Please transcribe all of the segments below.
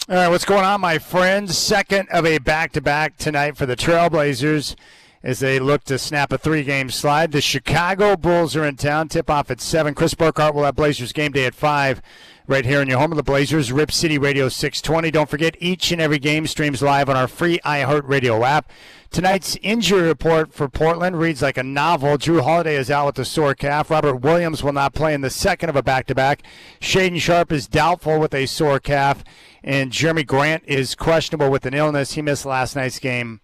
All right, what's going on, my friends? Second of a back-to-back tonight for the Trailblazers as they look to snap a three-game slide. The Chicago Bulls are in town. Tip-off at 7. Chris Burkhart will have Blazers game day at 5 right here in your home of the Blazers, Rip City Radio 620. Don't forget, each and every game streams live on our free iHeartRadio app. Tonight's injury report for Portland reads like a novel. Drew Holiday is out with a sore calf. Robert Williams will not play in the second of a back-to-back. Shaedon Sharpe is doubtful with a sore calf. And Jeremy Grant is questionable with an illness. He missed last night's game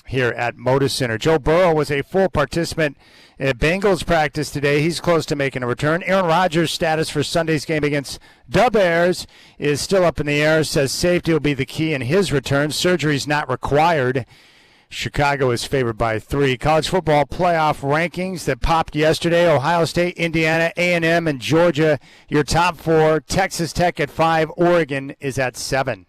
here at Moda Center. Joe Burrow was a full participant at Bengals practice today. He's close to making a return. Aaron Rodgers' status for Sunday's game against the Bears is still up in the air. Says safety will be the key in his return. Surgery is not required. Chicago is favored by 3. College football playoff rankings that popped yesterday. Ohio State, Indiana, A&M, and Georgia, your top 4. Texas Tech at 5. Oregon is at 7.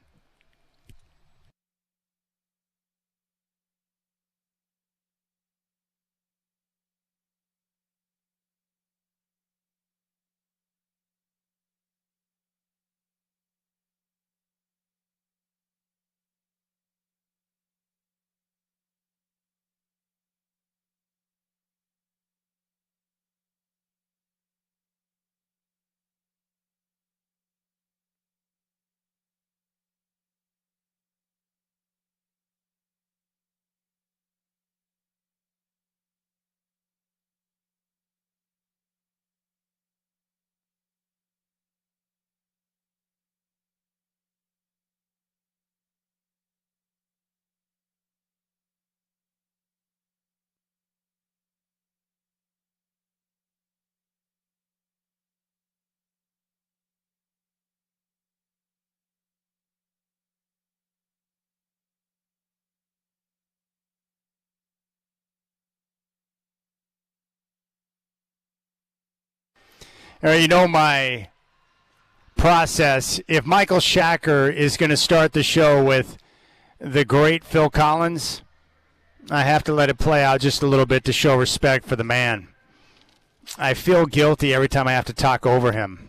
You know my process. If Michael Shacker is going to start the show with the great Phil Collins, I have to let it play out just a little bit to show respect for the man. I feel guilty every time I have to talk over him.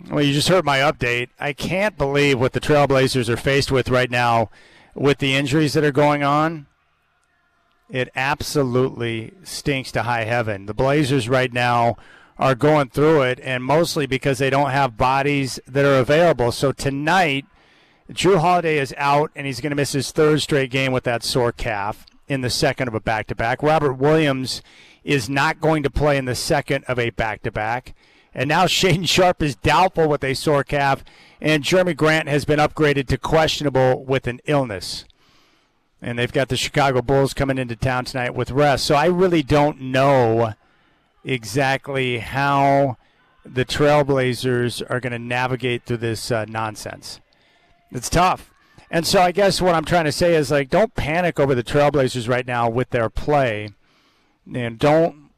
Well, you just heard my update. I can't believe what the Trailblazers are faced with right now with the injuries that are going on. It absolutely stinks to high heaven. The Blazers right now are going through it, and mostly because they don't have bodies that are available. So tonight, Drew Holiday is out, and he's going to miss his 3rd straight game with that sore calf in the second of a back-to-back. Robert Williams is not going to play in the second of a back-to-back. And now Shaedon Sharpe is doubtful with a sore calf, and Jeremy Grant has been upgraded to questionable with an illness. And they've got the Chicago Bulls coming into town tonight with rest. So I really don't know exactly how the Trailblazers are going to navigate through this nonsense. It's tough. And so I guess what I'm trying to say is, like, don't panic over the Trailblazers right now with their play. And don't,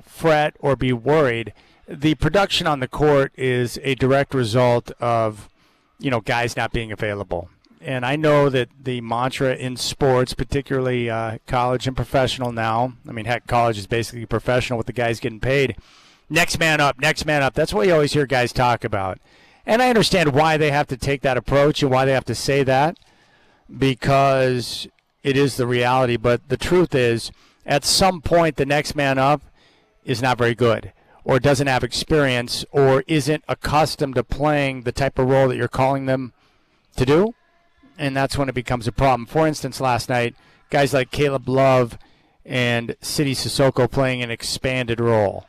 fret or be worried. The production on the court is a direct result of, guys not being available. And I know that the mantra in sports, particularly college and professional now, I mean, heck, college is basically professional with the guys getting paid. Next man up, next man up. That's what you always hear guys talk about. And I understand why they have to take that approach and why they have to say that, because it is the reality. But the truth is, at some point, the next man up is not very good, or doesn't have experience, or isn't accustomed to playing the type of role that you're calling them to do. And that's when it becomes a problem. For instance, last night, guys like Caleb Love and Sidi Sissoko playing an expanded role.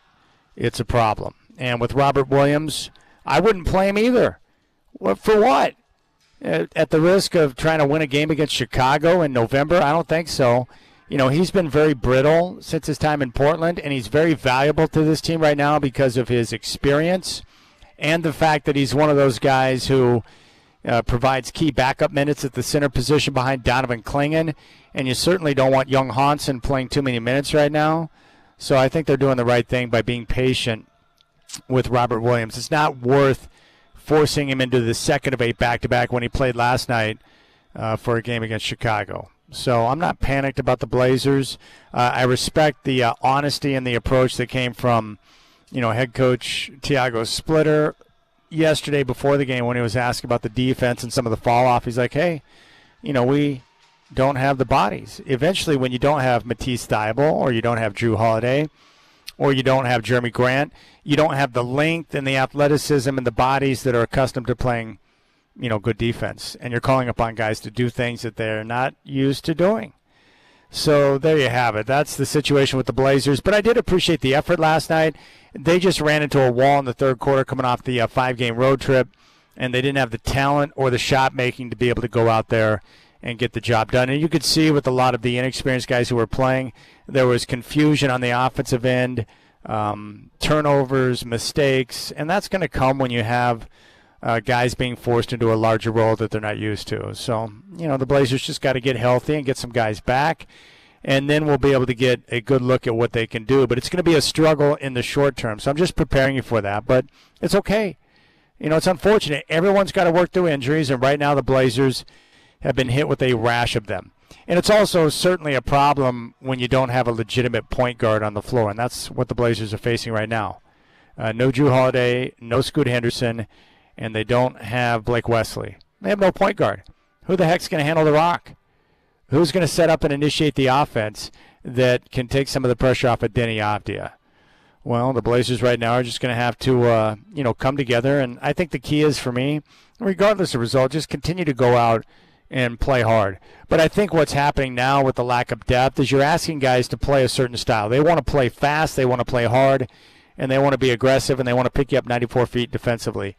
It's a problem. And with Robert Williams, I wouldn't play him either. For what? At the risk of trying to win a game against Chicago in November? I don't think so. He's been very brittle since his time in Portland, and he's very valuable to this team right now because of his experience and the fact that he's one of those guys who provides key backup minutes at the center position behind Donovan Clingan, and you certainly don't want young Hansen playing too many minutes right now. So I think they're doing the right thing by being patient with Robert Williams. It's not worth forcing him into the second of 8 back-to-back when he played last night for a game against Chicago. So I'm not panicked about the Blazers. I respect the honesty and the approach that came from, head coach Tiago Splitter. yesterday before the game when he was asked about the defense and some of the fall off. He's like, hey, we don't have the bodies. Eventually, when you don't have Matisse Thybulle or you don't have Drew Holiday or you don't have Jeremy Grant, you don't have the length and the athleticism and the bodies that are accustomed to playing, good defense. And you're calling upon guys to do things that they're not used to doing. So there you have it. That's the situation with the Blazers. But I did appreciate the effort last night. They just ran into a wall in the third quarter coming off the 5-game road trip, and they didn't have the talent or the shot making to be able to go out there and get the job done. And you could see with a lot of the inexperienced guys who were playing, there was confusion on the offensive end, turnovers, mistakes, and that's going to come when you have guys being forced into a larger role that they're not used to. So, the Blazers just got to get healthy and get some guys back, and then we'll be able to get a good look at what they can do. But it's going to be a struggle in the short term, so I'm just preparing you for that. But it's okay. It's unfortunate. Everyone's got to work through injuries, and right now the Blazers have been hit with a rash of them. And it's also certainly a problem when you don't have a legitimate point guard on the floor, and that's what the Blazers are facing right now. No Drew Holiday, no Scoot Henderson, and they don't have Blake Wesley. They have no point guard. Who the heck's going to handle the rock? Who's going to set up and initiate the offense that can take some of the pressure off of Denny Avdia? Well, the Blazers right now are just going to have to, come together. And I think the key is for me, regardless of result, just continue to go out and play hard. But I think what's happening now with the lack of depth is you're asking guys to play a certain style. They want to play fast, they want to play hard, and they want to be aggressive, and they want to pick you up 94 feet defensively.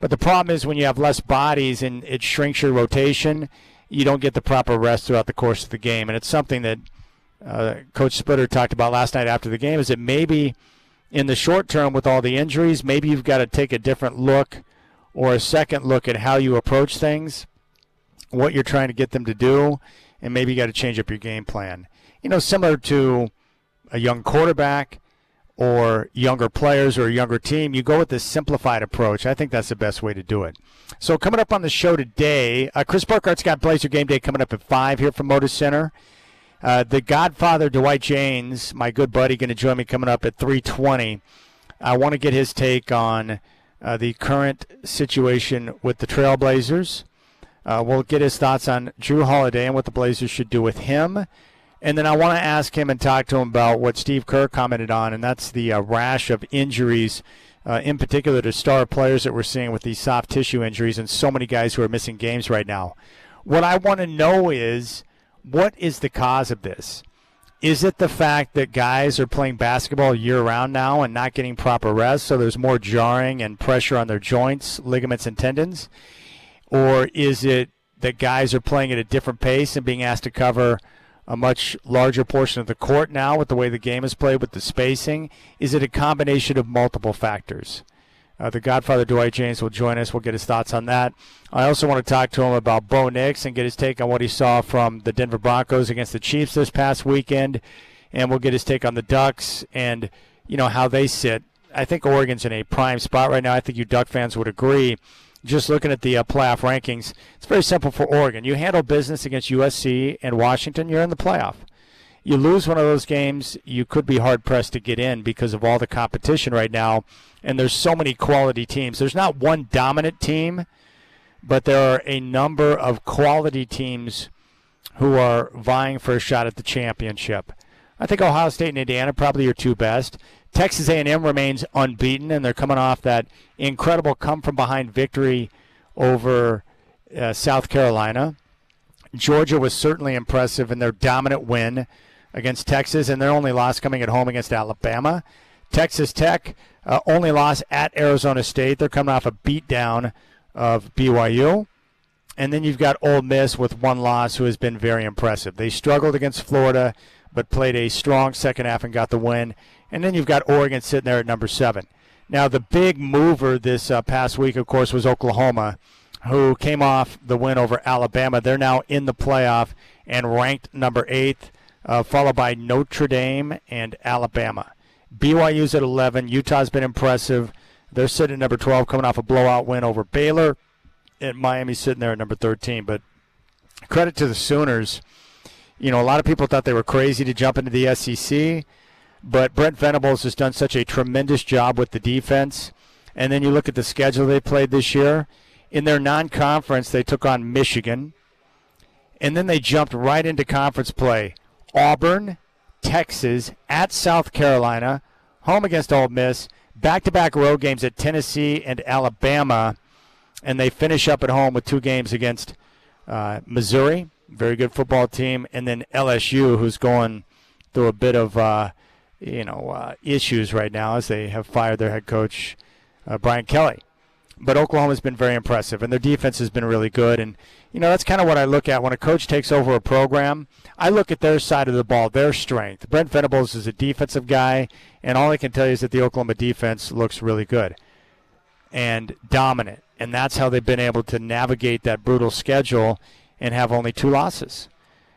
But the problem is when you have less bodies and it shrinks your rotation, you don't get the proper rest throughout the course of the game. And it's something that Coach Splitter talked about last night after the game, is that maybe in the short term with all the injuries, maybe you've got to take a different look or a second look at how you approach things, what you're trying to get them to do, and maybe you got to change up your game plan. Similar to a young quarterback or younger players or a younger team, you go with this simplified approach. I think that's the best way to do it. So coming up on the show today, Chris Burkhart's got Blazer Game Day coming up at 5 here from Moda Center. The Godfather, Dwight Jaynes, my good buddy, going to join me coming up at 3:20. I want to get his take on the current situation with the Trailblazers. We'll get his thoughts on Drew Holiday and what the Blazers should do with him. And then I want to ask him and talk to him about what Steve Kerr commented on, and that's the rash of injuries, in particular to star players that we're seeing with these soft tissue injuries and so many guys who are missing games right now. What I want to know is, what is the cause of this? Is it the fact that guys are playing basketball year-round now and not getting proper rest, so there's more jarring and pressure on their joints, ligaments, and tendons? Or is it that guys are playing at a different pace and being asked to cover a much larger portion of the court now with the way the game is played with the spacing? Is it a combination of multiple factors? The Godfather, Dwight Jaynes, will join us. We'll get his thoughts on that. I also want to talk to him about Bo Nix and get his take on what he saw from the Denver Broncos against the Chiefs this past weekend. And we'll get his take on the Ducks and, how they sit. I think Oregon's in a prime spot right now. I think you Duck fans would agree. Just looking at the playoff rankings, it's very simple for Oregon. You handle business against USC and Washington, you're in the playoff. You lose one of those games, you could be hard-pressed to get in because of all the competition right now, and there's so many quality teams. There's not one dominant team, but there are a number of quality teams who are vying for a shot at the championship. I think Ohio State and Indiana probably are two best. Texas A&M remains unbeaten, and they're coming off that incredible come-from-behind victory over South Carolina. Georgia was certainly impressive in their dominant win against Texas, and their only loss coming at home against Alabama. Texas Tech only loss at Arizona State. They're coming off a beatdown of BYU. And then you've got Ole Miss with one loss, who has been very impressive. They struggled against Florida, but played a strong second half and got the win. And then you've got Oregon sitting there at number 7. Now, the big mover this past week, of course, was Oklahoma, who came off the win over Alabama. They're now in the playoff and ranked number 8, followed by Notre Dame and Alabama. BYU's at 11. Utah's been impressive. They're sitting at number 12, coming off a blowout win over Baylor. And Miami's sitting there at number 13. But credit to the Sooners. A lot of people thought they were crazy to jump into the SEC. But Brent Venables has done such a tremendous job with the defense. And then you look at the schedule they played this year. In their non-conference, they took on Michigan. And then they jumped right into conference play. Auburn, Texas, at South Carolina, home against Ole Miss, back-to-back road games at Tennessee and Alabama. And they finish up at home with 2 games against Missouri, very good football team, and then LSU, who's going through a bit of issues right now as they have fired their head coach, Brian Kelly. But Oklahoma's been very impressive, and their defense has been really good. And, that's kind of what I look at when a coach takes over a program. I look at their side of the ball, their strength. Brent Venables is a defensive guy, and all I can tell you is that the Oklahoma defense looks really good and dominant. And that's how they've been able to navigate that brutal schedule and have only 2 losses.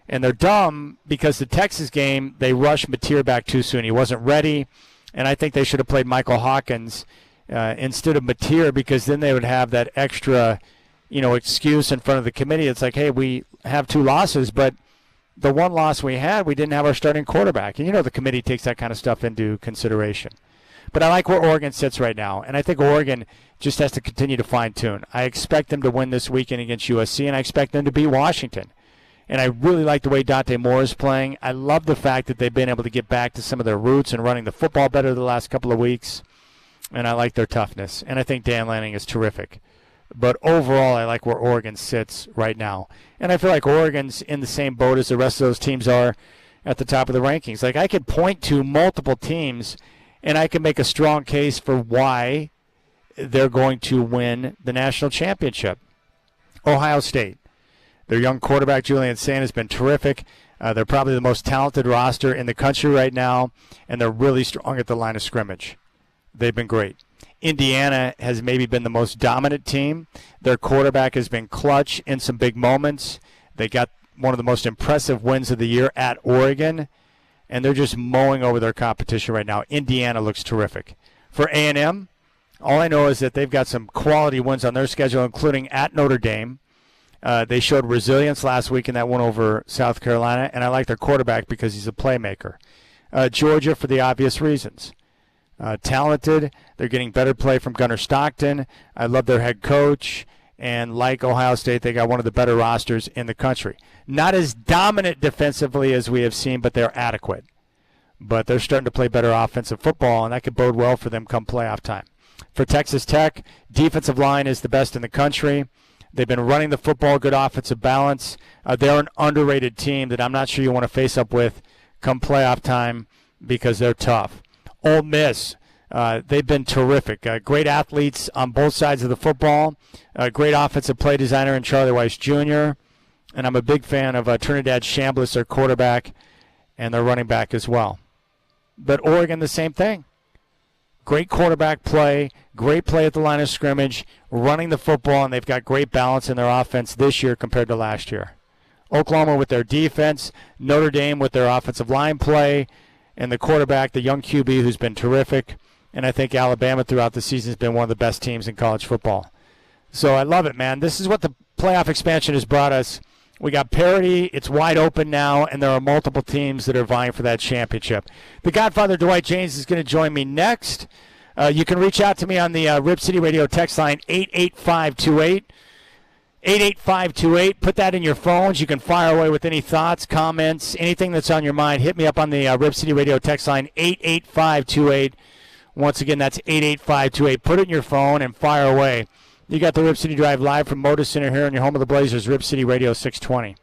And they're dumb because the Texas game, they rushed Mateer back too soon. He wasn't ready, and I think they should have played Michael Hawkins instead of Mateer, because then they would have that extra, excuse in front of the committee. It's like, hey, we have 2 losses, but the 1 loss we had, we didn't have our starting quarterback. And the committee takes that kind of stuff into consideration. But I like where Oregon sits right now, and I think Oregon just has to continue to fine-tune. I expect them to win this weekend against USC, and I expect them to beat Washington. And I really like the way Dante Moore is playing. I love the fact that they've been able to get back to some of their roots and running the football better the last couple of weeks. And I like their toughness. And I think Dan Lanning is terrific. But overall, I like where Oregon sits right now. And I feel like Oregon's in the same boat as the rest of those teams are at the top of the rankings. Like, I could point to multiple teams, and I can make a strong case for why they're going to win the national championship. Ohio State. Their young quarterback, Julian Saint, has been terrific. They're probably the most talented roster in the country right now, and they're really strong at the line of scrimmage. They've been great. Indiana has maybe been the most dominant team. Their quarterback has been clutch in some big moments. They got one of the most impressive wins of the year at Oregon, and they're just mowing over their competition right now. Indiana looks terrific. For A&M, all I know is that they've got some quality wins on their schedule, including at Notre Dame. They showed resilience last week in that one over South Carolina, and I like their quarterback because he's a playmaker. Georgia, for the obvious reasons. Talented. They're getting better play from Gunnar Stockton. I love their head coach. And like Ohio State, they got one of the better rosters in the country. Not as dominant defensively as we have seen, but they're adequate. But they're starting to play better offensive football, and that could bode well for them come playoff time. For Texas Tech, defensive line is the best in the country. They've been running the football, good offensive balance. They're an underrated team that I'm not sure you want to face up with come playoff time because they're tough. Ole Miss, they've been terrific. Great athletes on both sides of the football. Great offensive play designer in Charlie Weiss Jr. And I'm a big fan of Trinidad Chambliss, their quarterback, and their running back as well. But Oregon, the same thing. Great quarterback play, great play at the line of scrimmage, running the football, and they've got great balance in their offense this year compared to last year. Oklahoma with their defense, Notre Dame with their offensive line play, and the quarterback, the young QB, who's been terrific. And I think Alabama throughout the season has been one of the best teams in college football. So I love it, man. This is what the playoff expansion has brought us. We got parity. It's wide open now, and there are multiple teams that are vying for that championship. The Godfather, Dwight James, is going to join me next. You can reach out to me on the Rip City Radio text line, 88528. 88528. Put that in your phones. You can fire away with any thoughts, comments, anything that's on your mind. Hit me up on the Rip City Radio text line, 88528. Once again, that's 88528. Put it in your phone and fire away. You got the Rip City Drive live from Moda Center here in your home of the Blazers, Rip City Radio 620.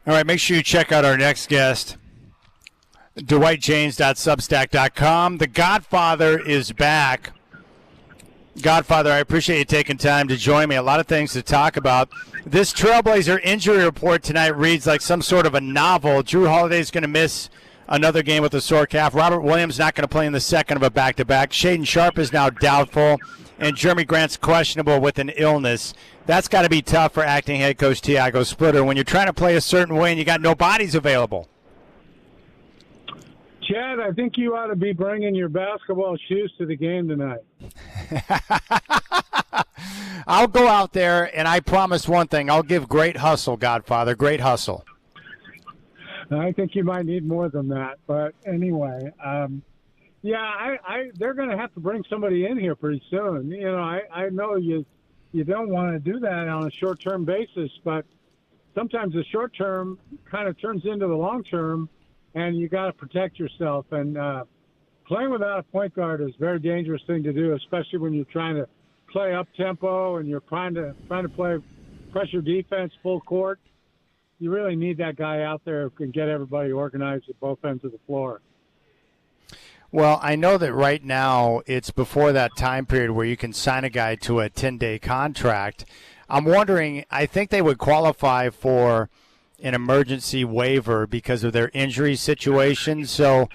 All right, make sure you check out our next guest, DwightJames.substack.com. The Godfather is back. Godfather, I appreciate you taking time to join me. A lot of things to talk about. This Trailblazer injury report tonight reads like some sort of a novel. Drew Holiday's going to miss another game with a sore calf. Robert Williams not going to play in the second of a back-to-back. Shaden Sharp is now doubtful, and Jeremy Grant's questionable with an illness. That's got to be tough for acting head coach Tiago Splitter when you're trying to play a certain way and you got no bodies available. Chad, I think you ought to be bringing your basketball shoes to the game tonight. I'll go out there, and I promise one thing. I'll give great hustle, Godfather, great hustle. I think you might need more than that. But anyway, they're going to have to bring somebody in here pretty soon. You know, I know you don't want to do that on a short-term basis, but sometimes the short-term kind of turns into the long-term, and you got to protect yourself. And playing without a point guard is a very dangerous thing to do, especially when you're trying to play up-tempo and you're trying to play pressure defense full court. You really need that guy out there who can get everybody organized at both ends of the floor. Well, I know that right now it's before that time period where you can sign a guy to a 10-day contract. I'm wondering, I think they would qualify for an emergency waiver because of their injury situation. So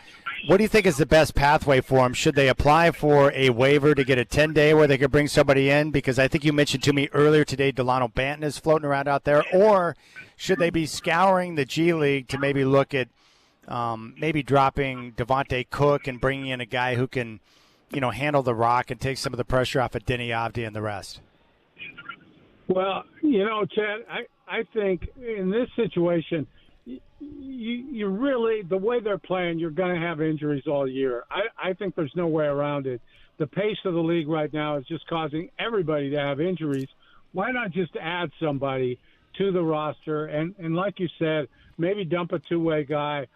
what do you think is the best pathway for them? Should they apply for a waiver to get a 10-day where they could bring somebody in? Because I think you mentioned to me earlier today Delano Banton is floating around out there. Or should they be scouring the G League to maybe look at maybe dropping Devontae Cook and bringing in a guy who can, handle the rock and take some of the pressure off of Denny Avdia and the rest? Well, Chad, I think in this situation, you really, the way they're playing, you're going to have injuries all year. I think there's no way around it. The pace of the league right now is just causing everybody to have injuries. Why not just add somebody to the roster and like you said, maybe dump a two-way guy,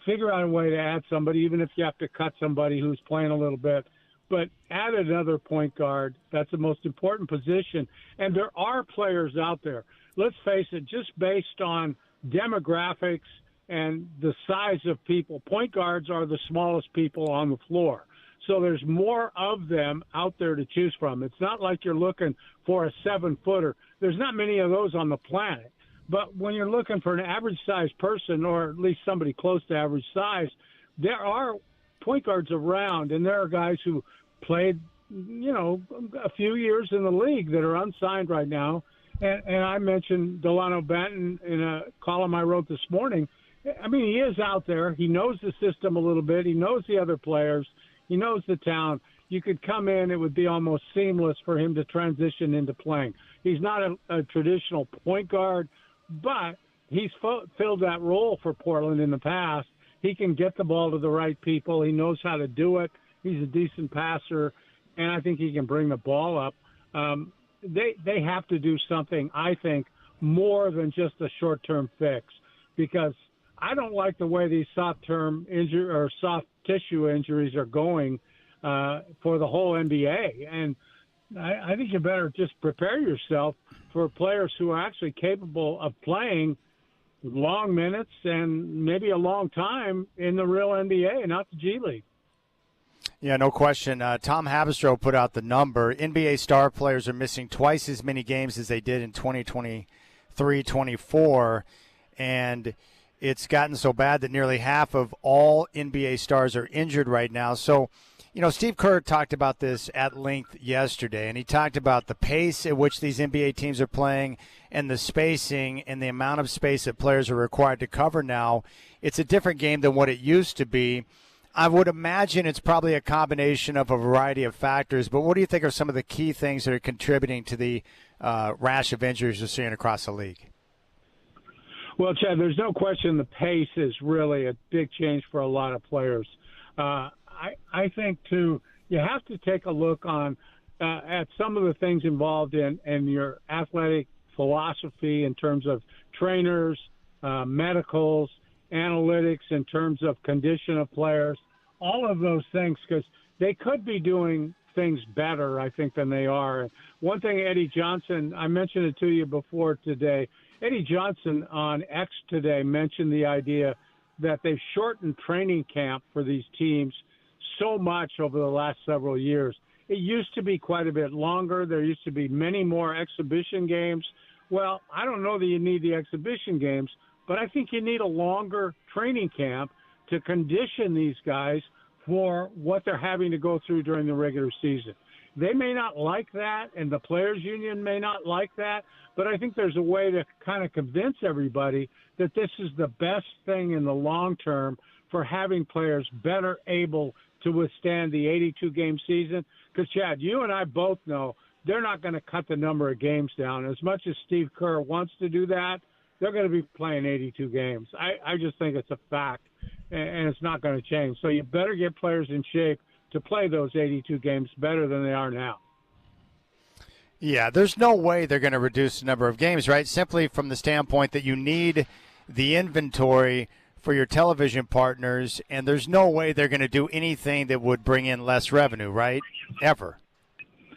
figure out a way to add somebody, even if you have to cut somebody who's playing a little bit. But add another point guard. That's the most important position. And there are players out there. Let's face it, just based on demographics and the size of people, point guards are the smallest people on the floor. So there's more of them out there to choose from. It's not like you're looking for a 7-footer. There's not many of those on the planet. But when you're looking for an average-sized person, or at least somebody close to average size, there are point guards around, and there are guys who played, a few years in the league that are unsigned right now. And I mentioned Delano Banton in a column I wrote this morning. I mean, he is out there. He knows the system a little bit. He knows the other players. He knows the town. You could come in. It would be almost seamless for him to transition into playing. He's not a traditional point guard, but he's filled that role for Portland in the past. He can get the ball to the right people. He knows how to do it. He's a decent passer, and I think he can bring the ball up. They have to do something, I think, more than just a short-term fix, because I don't like the way these soft-term injury or soft tissue injuries are going for the whole NBA. And I think you better just prepare yourself for players who are actually capable of playing long minutes and maybe a long time in the real NBA, not the G League. Yeah, no question. Tom Habistro put out the number. NBA star players are missing twice as many games as they did in 2023-24, and it's gotten so bad that nearly half of all NBA stars are injured right now. So, Steve Kerr talked about this at length yesterday, and he talked about the pace at which these NBA teams are playing and the spacing and the amount of space that players are required to cover now. It's a different game than what it used to be. I would imagine it's probably a combination of a variety of factors, but what do you think are some of the key things that are contributing to the rash of injuries you're seeing across the league? Well, Chad, there's no question the pace is really a big change for a lot of players. I think, too, you have to take a look at some of the things involved in your athletic philosophy in terms of trainers, medicals, analytics in terms of condition of players, all of those things, because they could be doing things better, I think, than they are. One thing, Eddie Johnson, I mentioned it to you before today. Eddie Johnson on X today mentioned the idea that they've shortened training camp for these teams so much over the last several years. It used to be quite a bit longer. There used to be many more exhibition games. Well, I don't know that you need the exhibition games, but I think you need a longer training camp to condition these guys for what they're having to go through during the regular season. They may not like that, and the players' union may not like that, but I think there's a way to kind of convince everybody that this is the best thing in the long term for having players better able to withstand the 82-game season. Because, Chad, you and I both know they're not going to cut the number of games down. As much as Steve Kerr wants to do that, they're going to be playing 82 games. I just think it's a fact, and it's not going to change. So you better get players in shape to play those 82 games better than they are now. Yeah, there's no way they're going to reduce the number of games, right? Simply from the standpoint that you need the inventory for your television partners, and there's no way they're going to do anything that would bring in less revenue, right? Ever.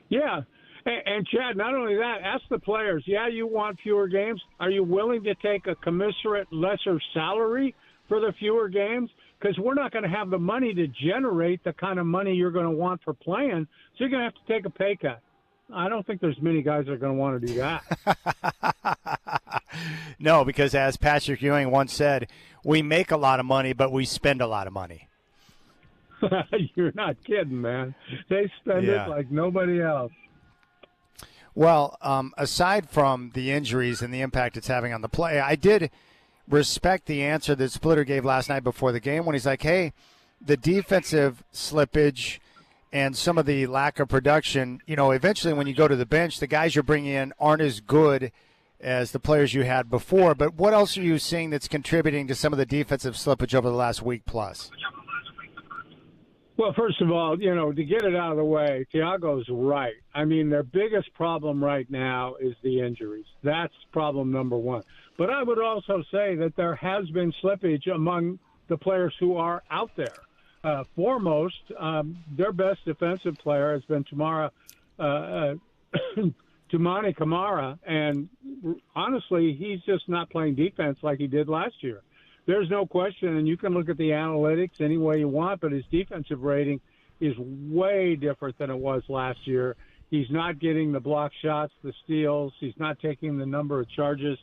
Yeah. And Chad, not only that, ask the players, yeah, you want fewer games. Are you willing to take a commensurate lesser salary for the fewer games? Because we're not going to have the money to generate the kind of money you're going to want for playing, so you're going to have to take a pay cut. I don't think there's many guys that are going to want to do that. No, because as Patrick Ewing once said, we make a lot of money, but we spend a lot of money. You're not kidding, man. They spend it like nobody else. Well, aside from the injuries and the impact it's having on the play, I did respect the answer that Splitter gave last night before the game when he's like, hey, the defensive slippage and some of the lack of production, you know, eventually when you go to the bench, the guys you're bringing in aren't as good as the players you had before. But what else are you seeing that's contributing to some of the defensive slippage over the last week plus? Well, first of all, you know, to get it out of the way, Tiago's right. I mean, their biggest problem right now is the injuries. That's problem number one. But I would also say that there has been slippage among the players who are out there. Foremost, their best defensive player has been Tumani Kamara, and honestly, he's just not playing defense like he did last year. There's no question, and you can look at the analytics any way you want, but his defensive rating is way different than it was last year. He's not getting the block shots, the steals. He's not taking the number of charges.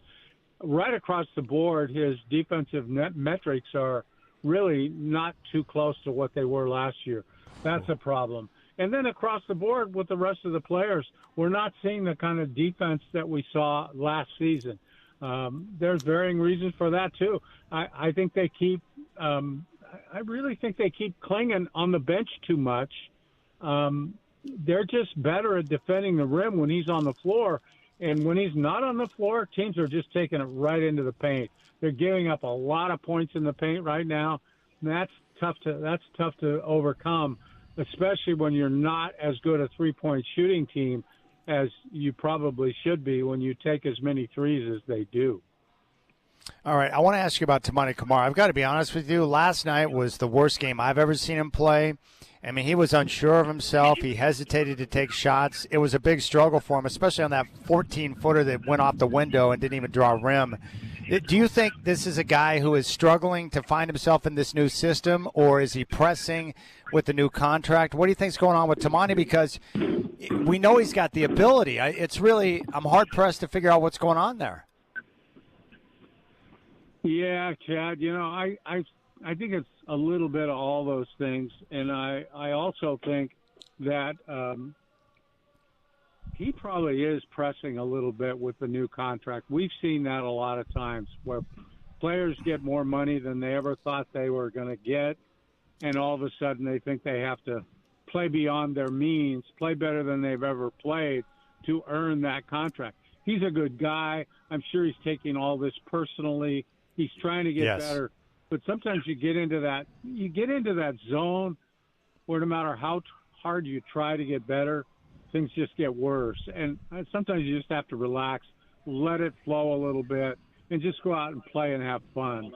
Right across the board, his defensive net metrics are really not too close to what they were last year. That's a problem. And then across the board with the rest of the players, we're not seeing the kind of defense that we saw last season. There's varying reasons for that too. I think they keep. I really think they keep clinging on the bench too much. They're just better at defending the rim when he's on the floor, and when he's not on the floor, teams are just taking it right into the paint. They're giving up a lot of points in the paint right now. And that's tough to overcome, especially when you're not as good a three-point shooting team as you probably should be when you take as many threes as they do. All right, I want to ask you about Tumani Kamara. I've got to be honest with you. Last night was the worst game I've ever seen him play. I mean, he was unsure of himself. He hesitated to take shots. It was a big struggle for him, especially on that 14-footer that went off the window and didn't even draw a rim. Do you think this is a guy who is struggling to find himself in this new system, or is he pressing with the new contract? What do you think's going on with Tumani? Because we know he's got the ability. I'm hard-pressed to figure out what's going on there. Yeah, Chad, you know, I think it's a little bit of all those things, and I also think that he probably is pressing a little bit with the new contract. We've seen that a lot of times where players get more money than they ever thought they were going to get, and all of a sudden they think they have to play beyond their means, play better than they've ever played to earn that contract. He's a good guy. I'm sure he's taking all this personally. He's trying to get better. But sometimes you get into that zone where no matter how hard you try to get better, things just get worse. And sometimes you just have to relax, let it flow a little bit, and just go out and play and have fun,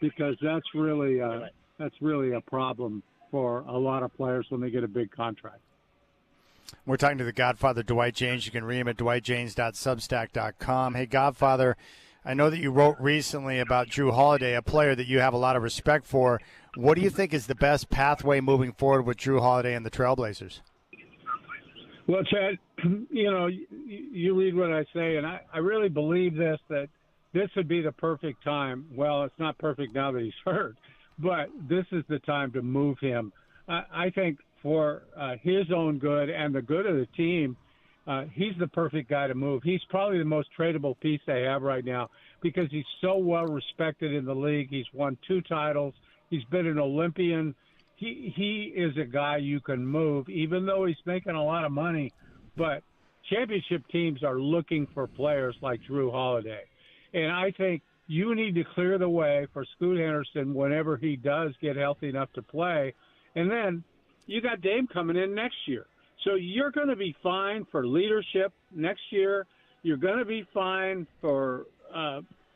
because that's really a problem for a lot of players when they get a big contract. We're talking to the Godfather, Dwight James. You can read him at dwightjames.substack.com. Hey, Godfather, I know that you wrote recently about Drew Holiday, a player that you have a lot of respect for. What do you think is the best pathway moving forward with Drew Holiday and the Trailblazers? Well, Chad, you read what I say, and I really believe that this would be the perfect time. Well, it's not perfect now that he's hurt, but this is the time to move him. I think for his own good and the good of the team, he's the perfect guy to move. He's probably the most tradable piece they have right now because he's so well respected in the league. He's won 2 titles. He's been an Olympian. He is a guy you can move, even though he's making a lot of money. But championship teams are looking for players like Drew Holiday. And I think you need to clear the way for Scoot Henderson whenever he does get healthy enough to play. And then you got Dame coming in next year. So you're going to be fine for leadership next year. You're going to be fine for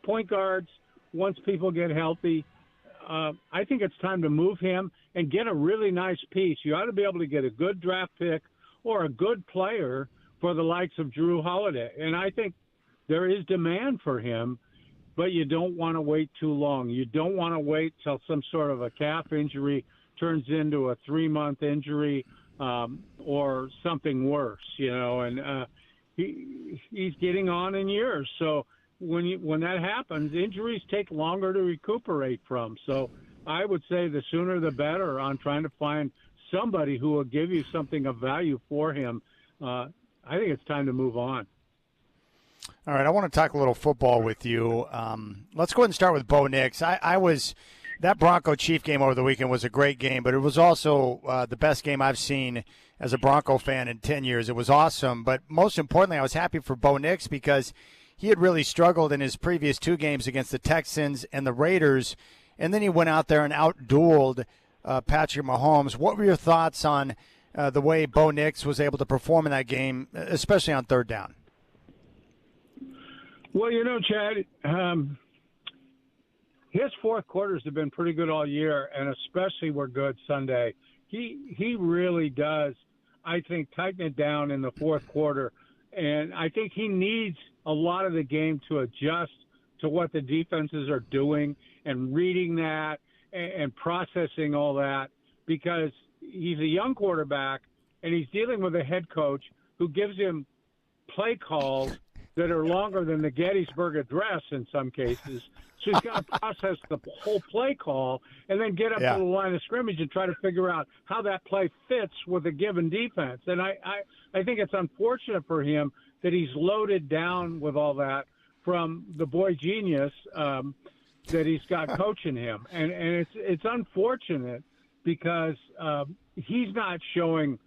point guards once people get healthy. I think it's time to move him and get a really nice piece. You ought to be able to get a good draft pick or a good player for the likes of Drew Holiday. And I think there is demand for him, but you don't want to wait too long. You don't want to wait till some sort of a calf injury turns into a 3-month injury or something worse, and he's getting on in years. So when that happens, injuries take longer to recuperate from. So I would say the sooner the better on trying to find somebody who will give you something of value for him. I think it's time to move on. All right, I want to talk a little football with you. Let's go ahead and start with Bo Nix. That Bronco-Chief game over the weekend was a great game, but it was also the best game I've seen as a Bronco fan in 10 years. It was awesome, but most importantly, I was happy for Bo Nix because he had really struggled in his previous 2 games against the Texans and the Raiders, and then he went out there and out-dueled Patrick Mahomes. What were your thoughts on the way Bo Nix was able to perform in that game, especially on 3rd down? Well, Chad, his 4th quarters have been pretty good all year, and especially were good Sunday. He really does, I think, tighten it down in the 4th quarter, and I think he needs a lot of the game to adjust to what the defenses are doing and reading that and processing all that because he's a young quarterback and he's dealing with a head coach who gives him play calls that are longer than the Gettysburg Address in some cases. So he's got to process the whole play call and then get up to the line of scrimmage and try to figure out how that play fits with a given defense. And I think it's unfortunate for him that he's loaded down with all that from the boy genius that he's got coaching him. And it's unfortunate because he's not showing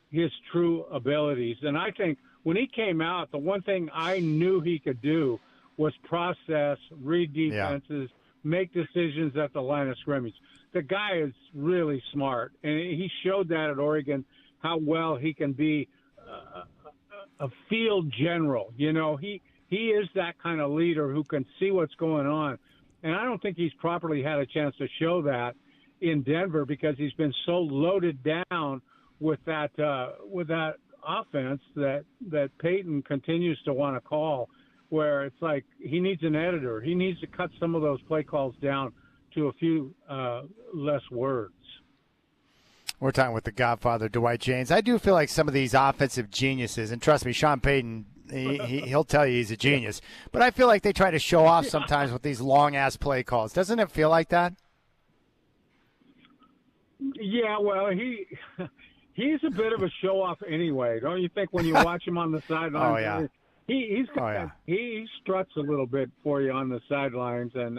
his true abilities. And I think when he came out, the one thing I knew he could do was process, read defenses, make decisions at the line of scrimmage. The guy is really smart, and he showed that at Oregon, how well he can be a field general. He is that kind of leader who can see what's going on. And I don't think he's properly had a chance to show that in Denver because he's been so loaded down with that offense that Peyton continues to want to call, where it's like he needs an editor. He needs to cut some of those play calls down to a few less words. We're talking with the Godfather, Dwight James. I do feel like some of these offensive geniuses, and trust me, Sean Payton, he'll tell you he's a genius, but I feel like they try to show off sometimes with these long-ass play calls. Doesn't it feel like that? Yeah, well, he's a bit of a show-off anyway, don't you think, when you watch him on the sidelines? Oh, yeah. He struts a little bit for you on the sidelines, and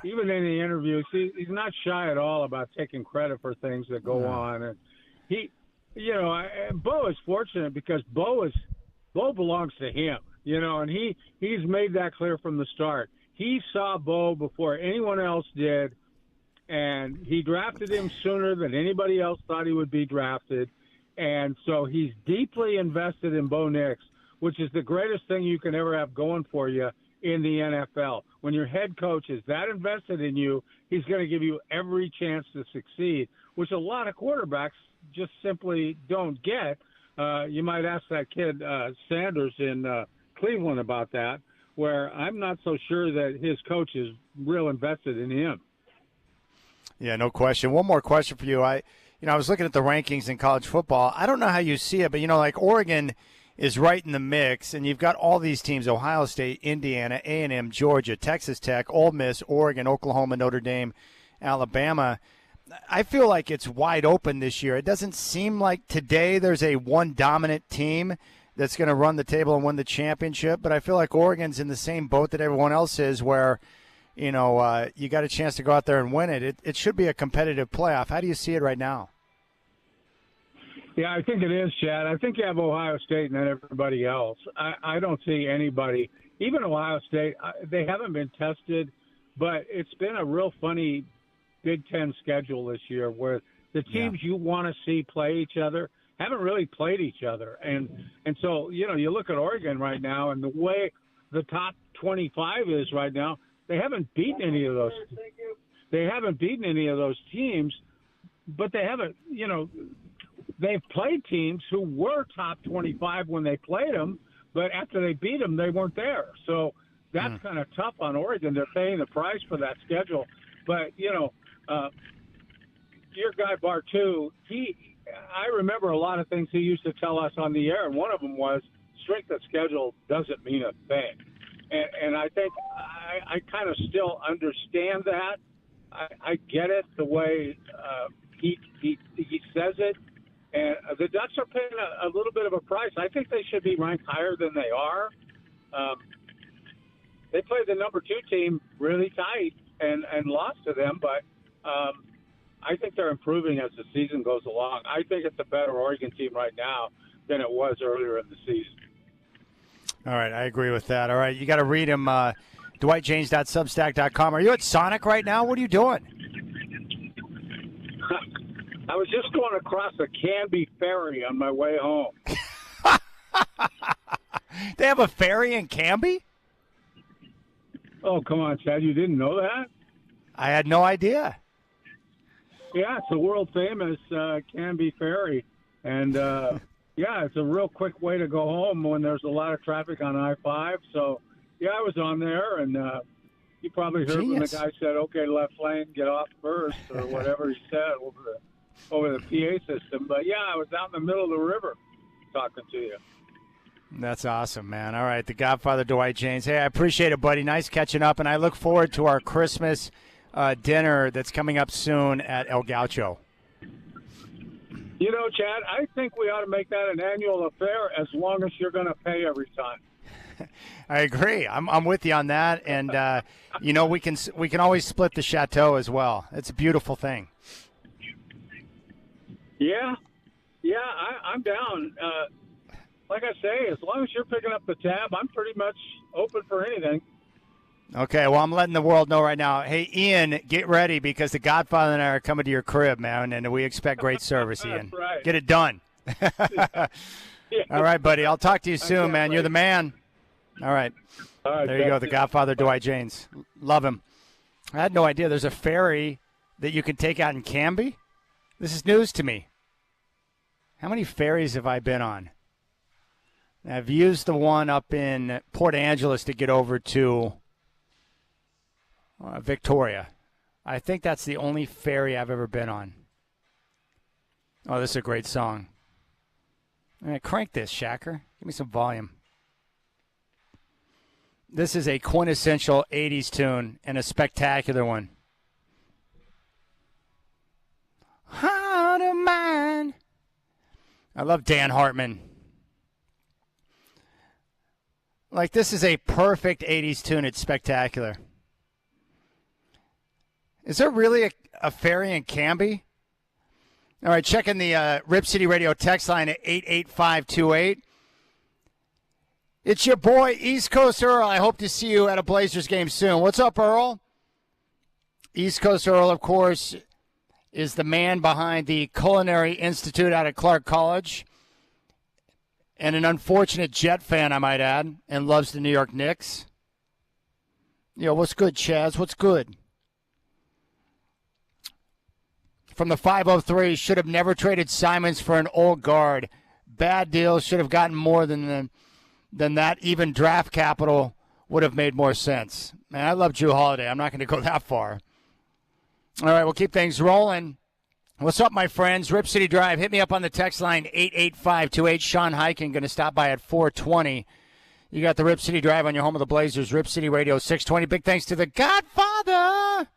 even in the interviews, he's not shy at all about taking credit for things that go on. And Bo is fortunate because Bo belongs to him, and he's made that clear from the start. He saw Bo before anyone else did, and he drafted him sooner than anybody else thought he would be drafted, and so he's deeply invested in Bo Nix, which is the greatest thing you can ever have going for you in the NFL. When your head coach is that invested in you, he's going to give you every chance to succeed, which a lot of quarterbacks just simply don't get You might ask that kid Sanders in Cleveland about that, where I'm not so sure that his coach is real invested in him. Yeah, no question. One more question for you. I was looking at the rankings in college football. I don't know how you see it, but, like Oregon is right in the mix, and you've got all these teams, Ohio State, Indiana, A&M, Georgia, Texas Tech, Ole Miss, Oregon, Oklahoma, Notre Dame, Alabama. I feel like it's wide open this year. It doesn't seem like today there's a one dominant team that's going to run the table and win the championship, but I feel like Oregon's in the same boat that everyone else is where – you got a chance to go out there and win it. It should be a competitive playoff. How do you see it right now? Yeah, I think it is, Chad. I think you have Ohio State and then everybody else. I don't see anybody, even Ohio State, they haven't been tested, but it's been a real funny Big Ten schedule this year where the teams you want to see play each other haven't really played each other. And so, you look at Oregon right now and the way the top 25 is right now, they haven't beaten any of those. They haven't beaten any of those teams, but they haven't. They've played teams who were top 25 when they played them, but after they beat them, they weren't there. So that's kind of tough on Oregon. They're paying the price for that schedule. But your guy Bartu, I remember a lot of things he used to tell us on the air, and one of them was strength of schedule doesn't mean a thing. And I think I kind of still understand that. I get it the way he says it. And the Ducks are paying a little bit of a price. I think they should be ranked higher than they are. They played the number 2 team really tight and lost to them, but I think they're improving as the season goes along. I think it's a better Oregon team right now than it was earlier in the season. All right, I agree with that. All right, you got to read him, DwightJames.substack.com. Are you at Sonic right now? What are you doing? I was just going across the Canby Ferry on my way home. They have a ferry in Canby? Oh, come on, Chad. You didn't know that? I had no idea. Yeah, it's a world-famous Canby Ferry. And, it's a real quick way to go home when there's a lot of traffic on I-5. So, I was on there, and you probably heard when the guy said, okay, left lane, get off first, or whatever he said over the PA system. But, I was out in the middle of the river talking to you. That's awesome, man. All right, the Godfather, Dwight James. Hey, I appreciate it, buddy. Nice catching up, and I look forward to our Christmas dinner that's coming up soon at El Gaucho. Chad, I think we ought to make that an annual affair as long as you're going to pay every time. I agree. I'm with you on that, and we can always split the chateau as well. It's a beautiful thing. Yeah, I'm down. Like I say, as long as you're picking up the tab, I'm pretty much open for anything. Okay, well, I'm letting the world know right now. Hey, Ian, get ready because the Godfather and I are coming to your crib, man, and we expect great service, Ian. That's right. Get it done. All right, buddy. I'll talk to you soon, man. You're the man. All right. There you go, the Godfather, Dwight James. Love him. I had no idea there's a ferry that you can take out in Canby. This is news to me. How many ferries have I been on? I've used the one up in Port Angeles to get over to Victoria. I think that's the only ferry I've ever been on. Oh, this is a great song. All right, crank this, Shacker. Give me some volume. This is a quintessential 80s tune and a spectacular one. Heart of mine. I love Dan Hartman. Like, this is a perfect 80s tune. It's spectacular. Is there really a ferry in Canby? All right, checking the Rip City Radio text line at 88528. It's your boy, East Coast Earl. I hope to see you at a Blazers game soon. What's up, Earl? East Coast Earl, of course, is the man behind the Culinary Institute out at Clark College. And an unfortunate Jet fan, I might add, and loves the New York Knicks. What's good, Chaz? What's good? From the 503, should have never traded Simons for an old guard. bad deals. Should have gotten more than that. Even draft capital would have made more sense. Man, I love Drew Holiday. I'm not going to go that far. All right, we'll keep things rolling. What's up, my friends? Rip City Drive. Hit me up on the text line 88528. Sean Hiking going to stop by at 420. You got the Rip City Drive on your home of the Blazers. Rip City Radio 620. Big thanks to the Godfather.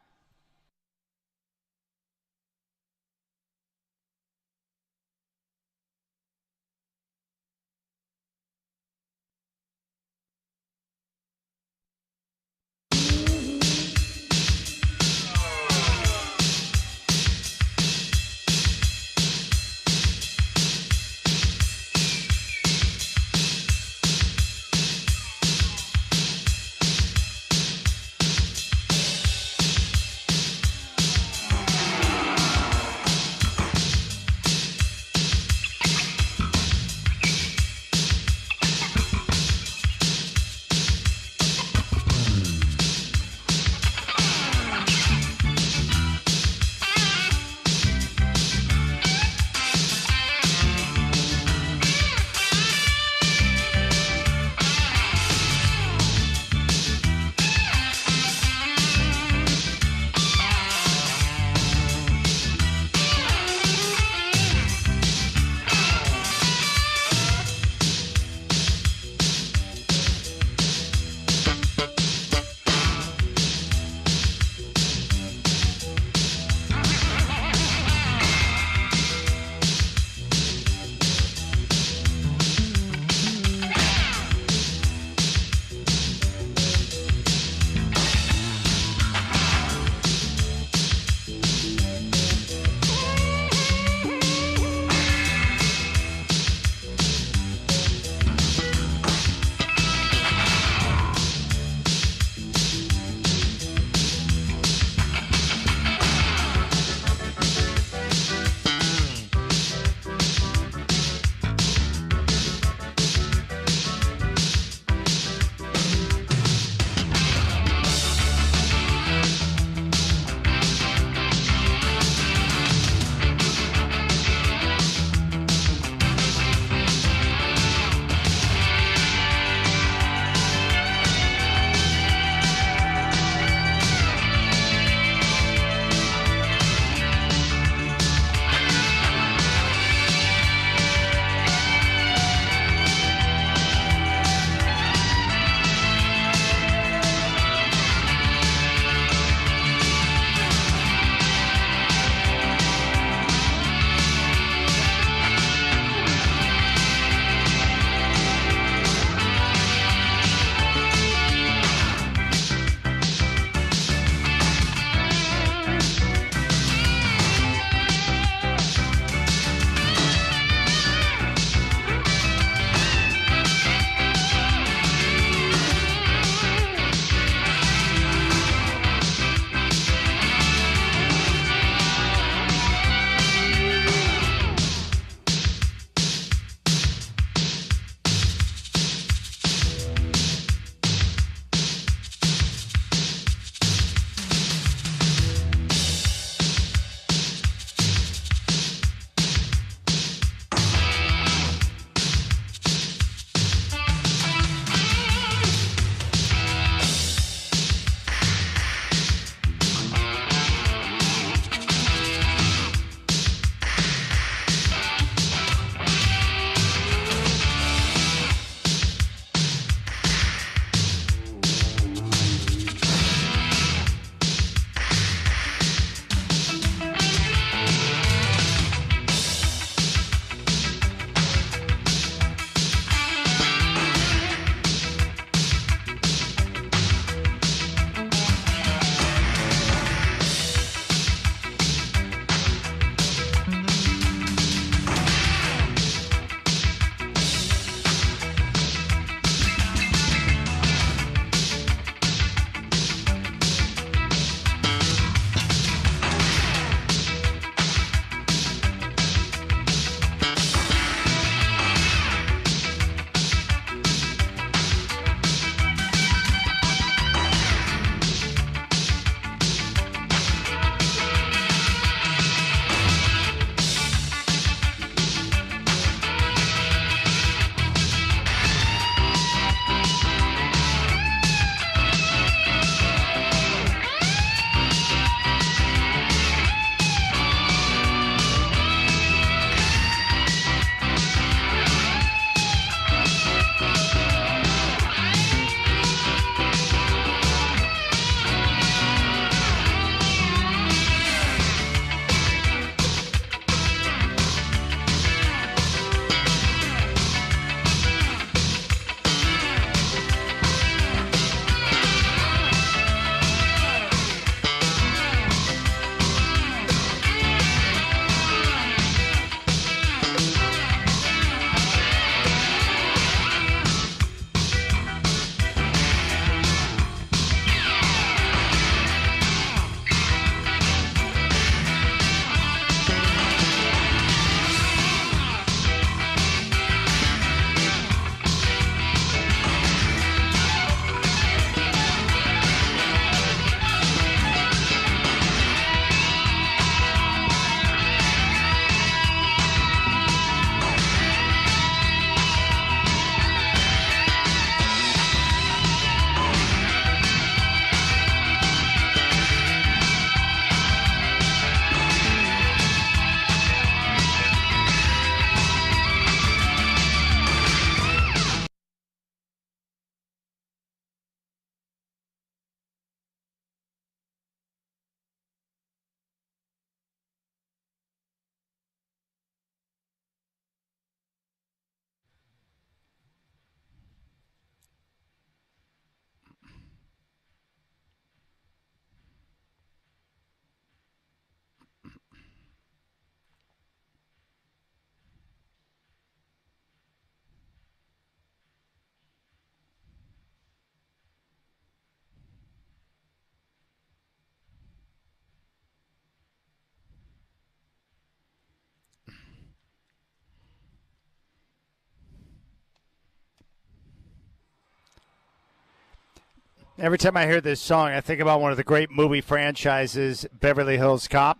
Every time I hear this song, I think about one of the great movie franchises, Beverly Hills Cop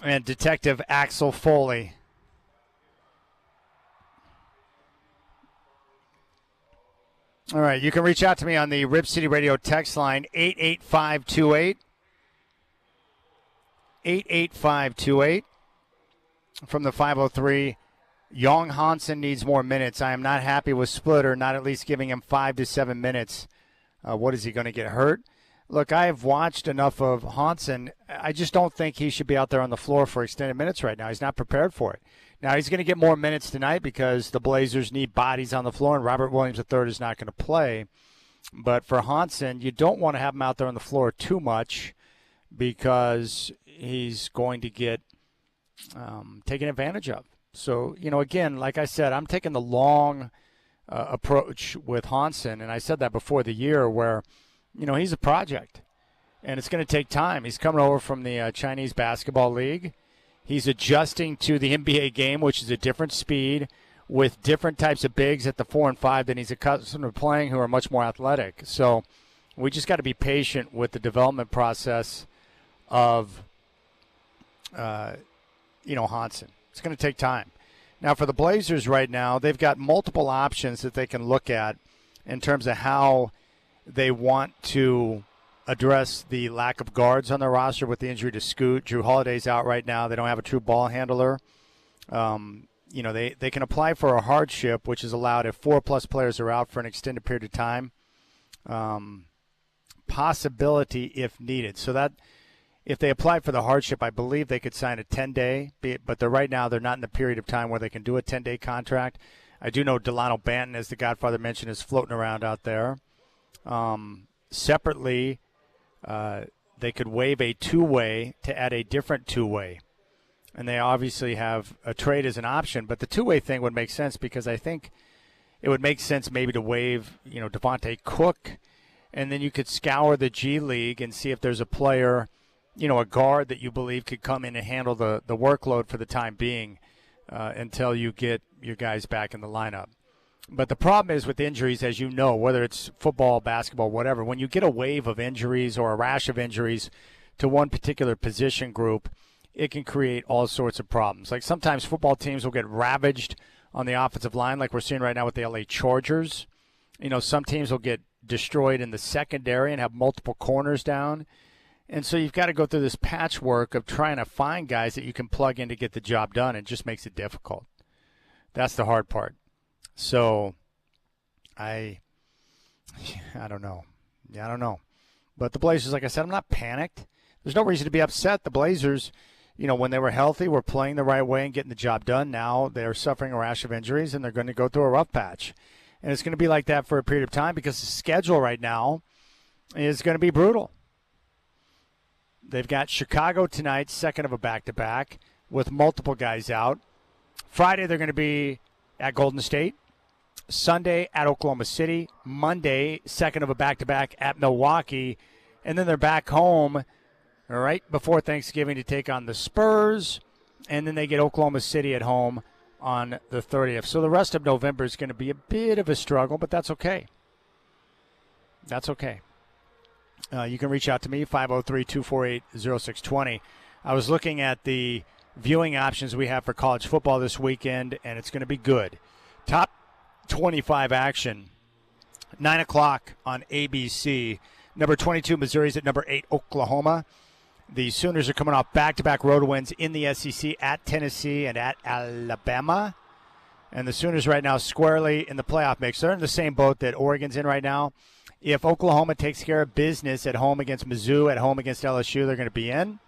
and Detective Axel Foley. All right, you can reach out to me on the Rip City Radio text line, 88528. 88528. From the 503, Young Hansen needs more minutes. I am not happy with Splitter not at least giving him 5 to 7 minutes. What is he going to get hurt? Look, I have watched enough of Hansen. I just don't think he should be out there on the floor for extended minutes right now. He's not prepared for it. Now, he's going to get more minutes tonight because the Blazers need bodies on the floor, and Robert Williams III is not going to play. But for Hansen, you don't want to have him out there on the floor too much because he's going to get taken advantage of. So, again, like I said, I'm taking the long approach with Hansen, and I said that before the year where, he's a project, and it's going to take time. He's coming over from the Chinese Basketball League. He's adjusting to the NBA game, which is a different speed with different types of bigs at the 4 and 5 than he's accustomed to playing, who are much more athletic. So we just got to be patient with the development process of, Hansen. It's going to take time. Now, for the Blazers right now, they've got multiple options that they can look at in terms of how they want to address the lack of guards on their roster with the injury to Scoot. Drew Holiday's out right now. They don't have a true ball handler. They can apply for a hardship, which is allowed if 4+ players are out for an extended period of time. Possibility if needed. So that if they apply for the hardship, I believe they could sign a 10-day, but right now they're not in the period of time where they can do a 10-day contract. I do know Delano Banton, as the Godfather mentioned, is floating around out there. Separately, they could waive a two-way to add a different two-way. And they obviously have a trade as an option, but the two-way thing would make sense because I think it would make sense maybe to waive, Devontae Cook, and then you could scour the G League and see if there's a player, a guard that you believe could come in and handle the workload for the time being until you get your guys back in the lineup. But the problem is with injuries, as you know, whether it's football, basketball, whatever, when you get a wave of injuries or a rash of injuries to one particular position group, it can create all sorts of problems. Like sometimes football teams will get ravaged on the offensive line, like we're seeing right now with the LA Chargers. Some teams will get destroyed in the secondary and have multiple corners down. And so you've got to go through this patchwork of trying to find guys that you can plug in to get the job done. It just makes it difficult. That's the hard part. So I don't know. Yeah, I don't know. But the Blazers, like I said, I'm not panicked. There's no reason to be upset. The Blazers, when they were healthy, were playing the right way and getting the job done. Now they're suffering a rash of injuries, and they're going to go through a rough patch. And it's going to be like that for a period of time because the schedule right now is going to be brutal. They've got Chicago tonight, second of a back-to-back, with multiple guys out. Friday, they're going to be at Golden State. Sunday at Oklahoma City. Monday, second of a back-to-back at Milwaukee. And then they're back home right before Thanksgiving to take on the Spurs. And then they get Oklahoma City at home on the 30th. So the rest of November is going to be a bit of a struggle, but that's okay. That's okay. You can reach out to me, 503-248-0620. I was looking at the viewing options we have for college football this weekend, and it's going to be good. Top 25 action, 9 o'clock on ABC. Number 22, Missouri's at number 8, Oklahoma. The Sooners are coming off back-to-back road wins in the SEC at Tennessee and at Alabama. And the Sooners right now squarely in the playoff mix. They're in the same boat that Oregon's in right now. If Oklahoma takes care of business at home against Mizzou, at home against LSU, they're going to be in.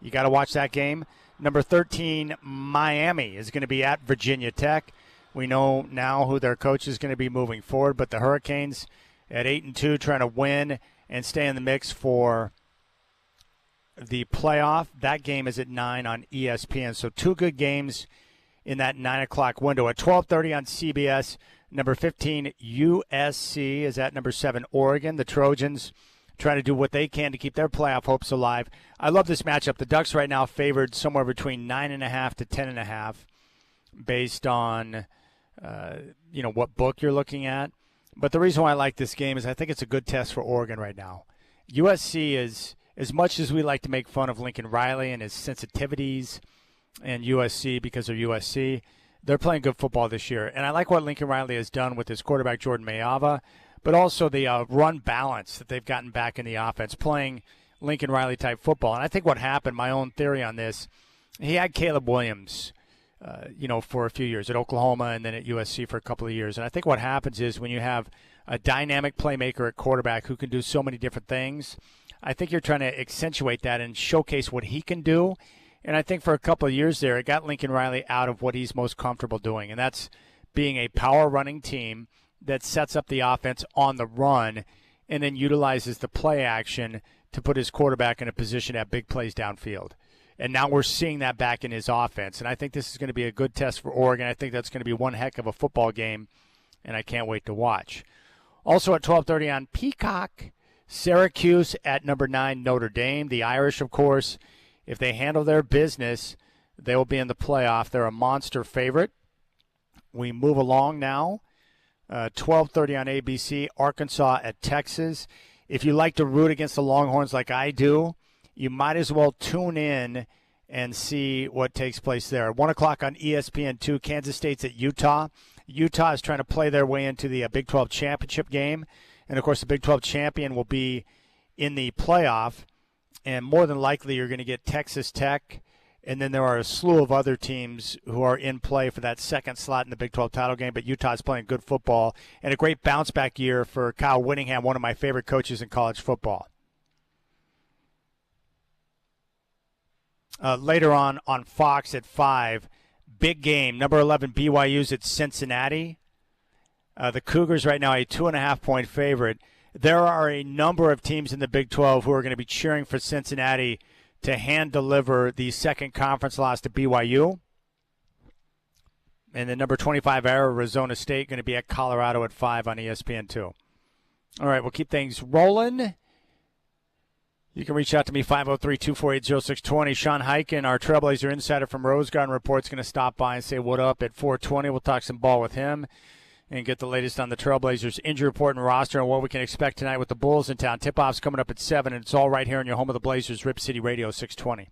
You got to watch that game. Number 13, Miami, is going to be at Virginia Tech. We know now who their coach is going to be moving forward, but the Hurricanes at 8-2 trying to win and stay in the mix for the playoff. That game is at 9 on ESPN. So two good games in that 9 o'clock window. At 12:30 on CBS, number 15, USC is at number 7, Oregon. The Trojans trying to do what they can to keep their playoff hopes alive. I love this matchup. The Ducks right now favored somewhere between 9.5 to 10.5 based on, what book you're looking at. But the reason why I like this game is I think it's a good test for Oregon right now. USC is, as much as we like to make fun of Lincoln Riley and his sensitivities and USC because they're USC, they're playing good football this year. And I like what Lincoln Riley has done with his quarterback, Jordan Mayava, but also the run balance that they've gotten back in the offense, playing Lincoln Riley-type football. And I think what happened, my own theory on this, he had Caleb Williams, for a few years at Oklahoma and then at USC for a couple of years. And I think what happens is when you have a dynamic playmaker at quarterback who can do so many different things, I think you're trying to accentuate that and showcase what he can do. And I think for a couple of years there, it got Lincoln Riley out of what he's most comfortable doing, and that's being a power running team that sets up the offense on the run and then utilizes the play action to put his quarterback in a position at big plays downfield. And now we're seeing that back in his offense. And I think this is going to be a good test for Oregon. I think that's going to be one heck of a football game, and I can't wait to watch. Also at 12:30 on Peacock, Syracuse at number 9, Notre Dame. The Irish, of course, if they handle their business, they will be in the playoff. They're a monster favorite. We move along now. 12:30 on ABC, Arkansas at Texas. If you like to root against the Longhorns like I do, you might as well tune in and see what takes place there. 1 o'clock on ESPN2, Kansas State's at Utah. Utah is trying to play their way into the Big 12 championship game. And, of course, the Big 12 champion will be in the playoff. And more than likely, you're going to get Texas Tech. And then there are a slew of other teams who are in play for that second slot in the Big 12 title game. But Utah's playing good football. And a great bounce-back year for Kyle Whittingham, one of my favorite coaches in college football. Later on Fox at 5, big game, number 11 BYU's at Cincinnati. The Cougars right now a 2.5-point favorite. There are a number of teams in the Big 12 who are going to be cheering for Cincinnati to hand deliver the second conference loss to BYU. And the number 25 Arizona State going to be at Colorado at 5 on ESPN2. All right, we'll keep things rolling. You can reach out to me, 503-248-0620. Sean Hyken, our Trailblazer insider from Rose Garden Report, is going to stop by and say what up at 420. We'll talk some ball with him and get the latest on the Trailblazers injury report and roster and what we can expect tonight with the Bulls in town. Tip-off's coming up at 7, and it's all right here in your home of the Blazers, Rip City Radio 620.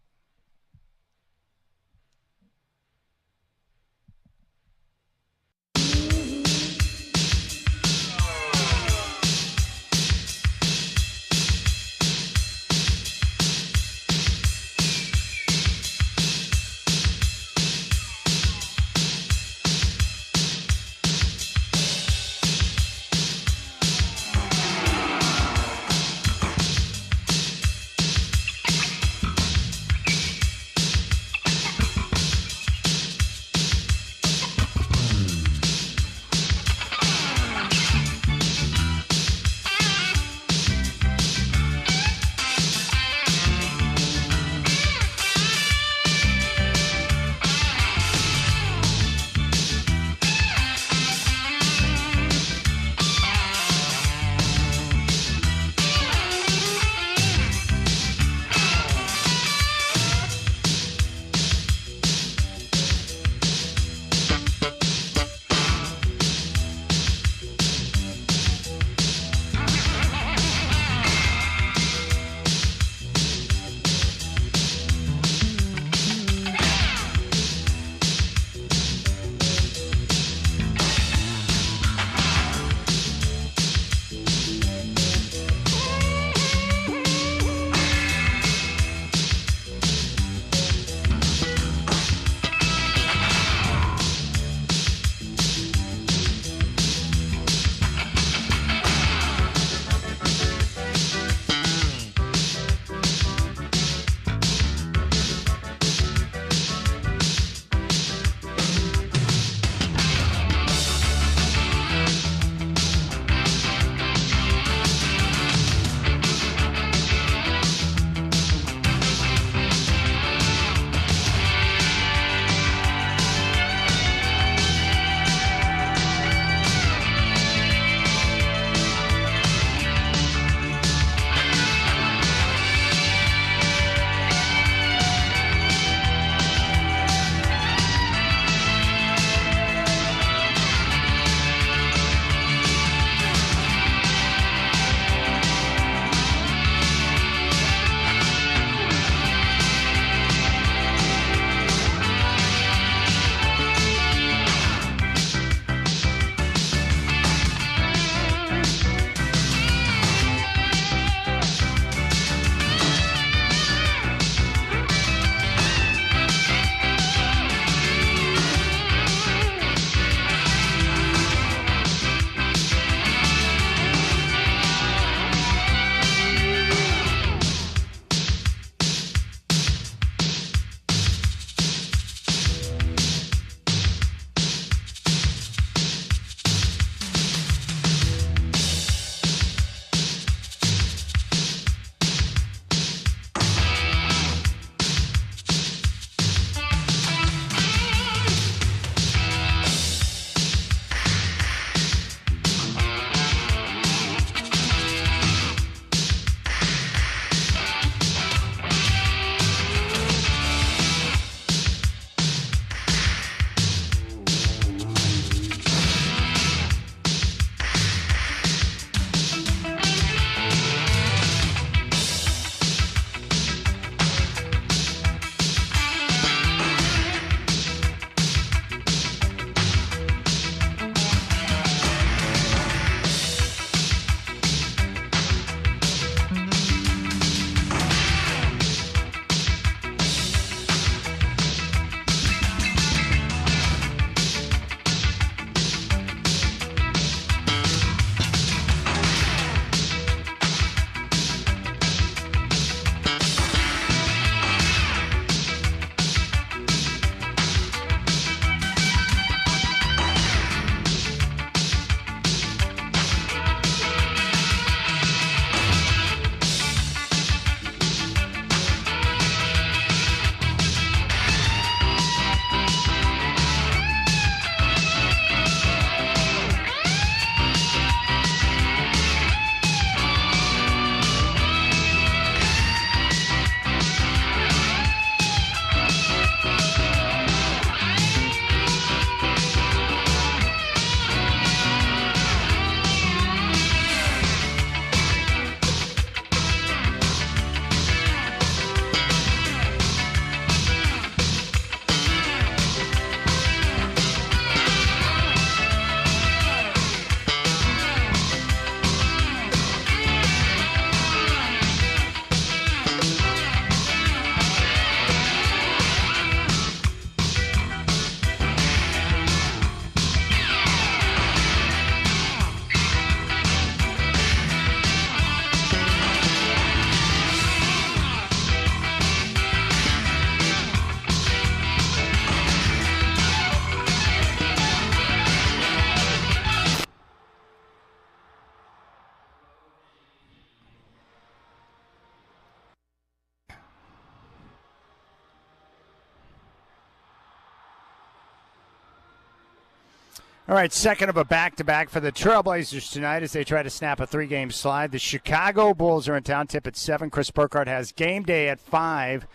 All right, second of a back-to-back for the Trailblazers tonight as they try to snap a 3-game slide. The Chicago Bulls are in town, tip at 7. Chris Burkhardt has game day at 5.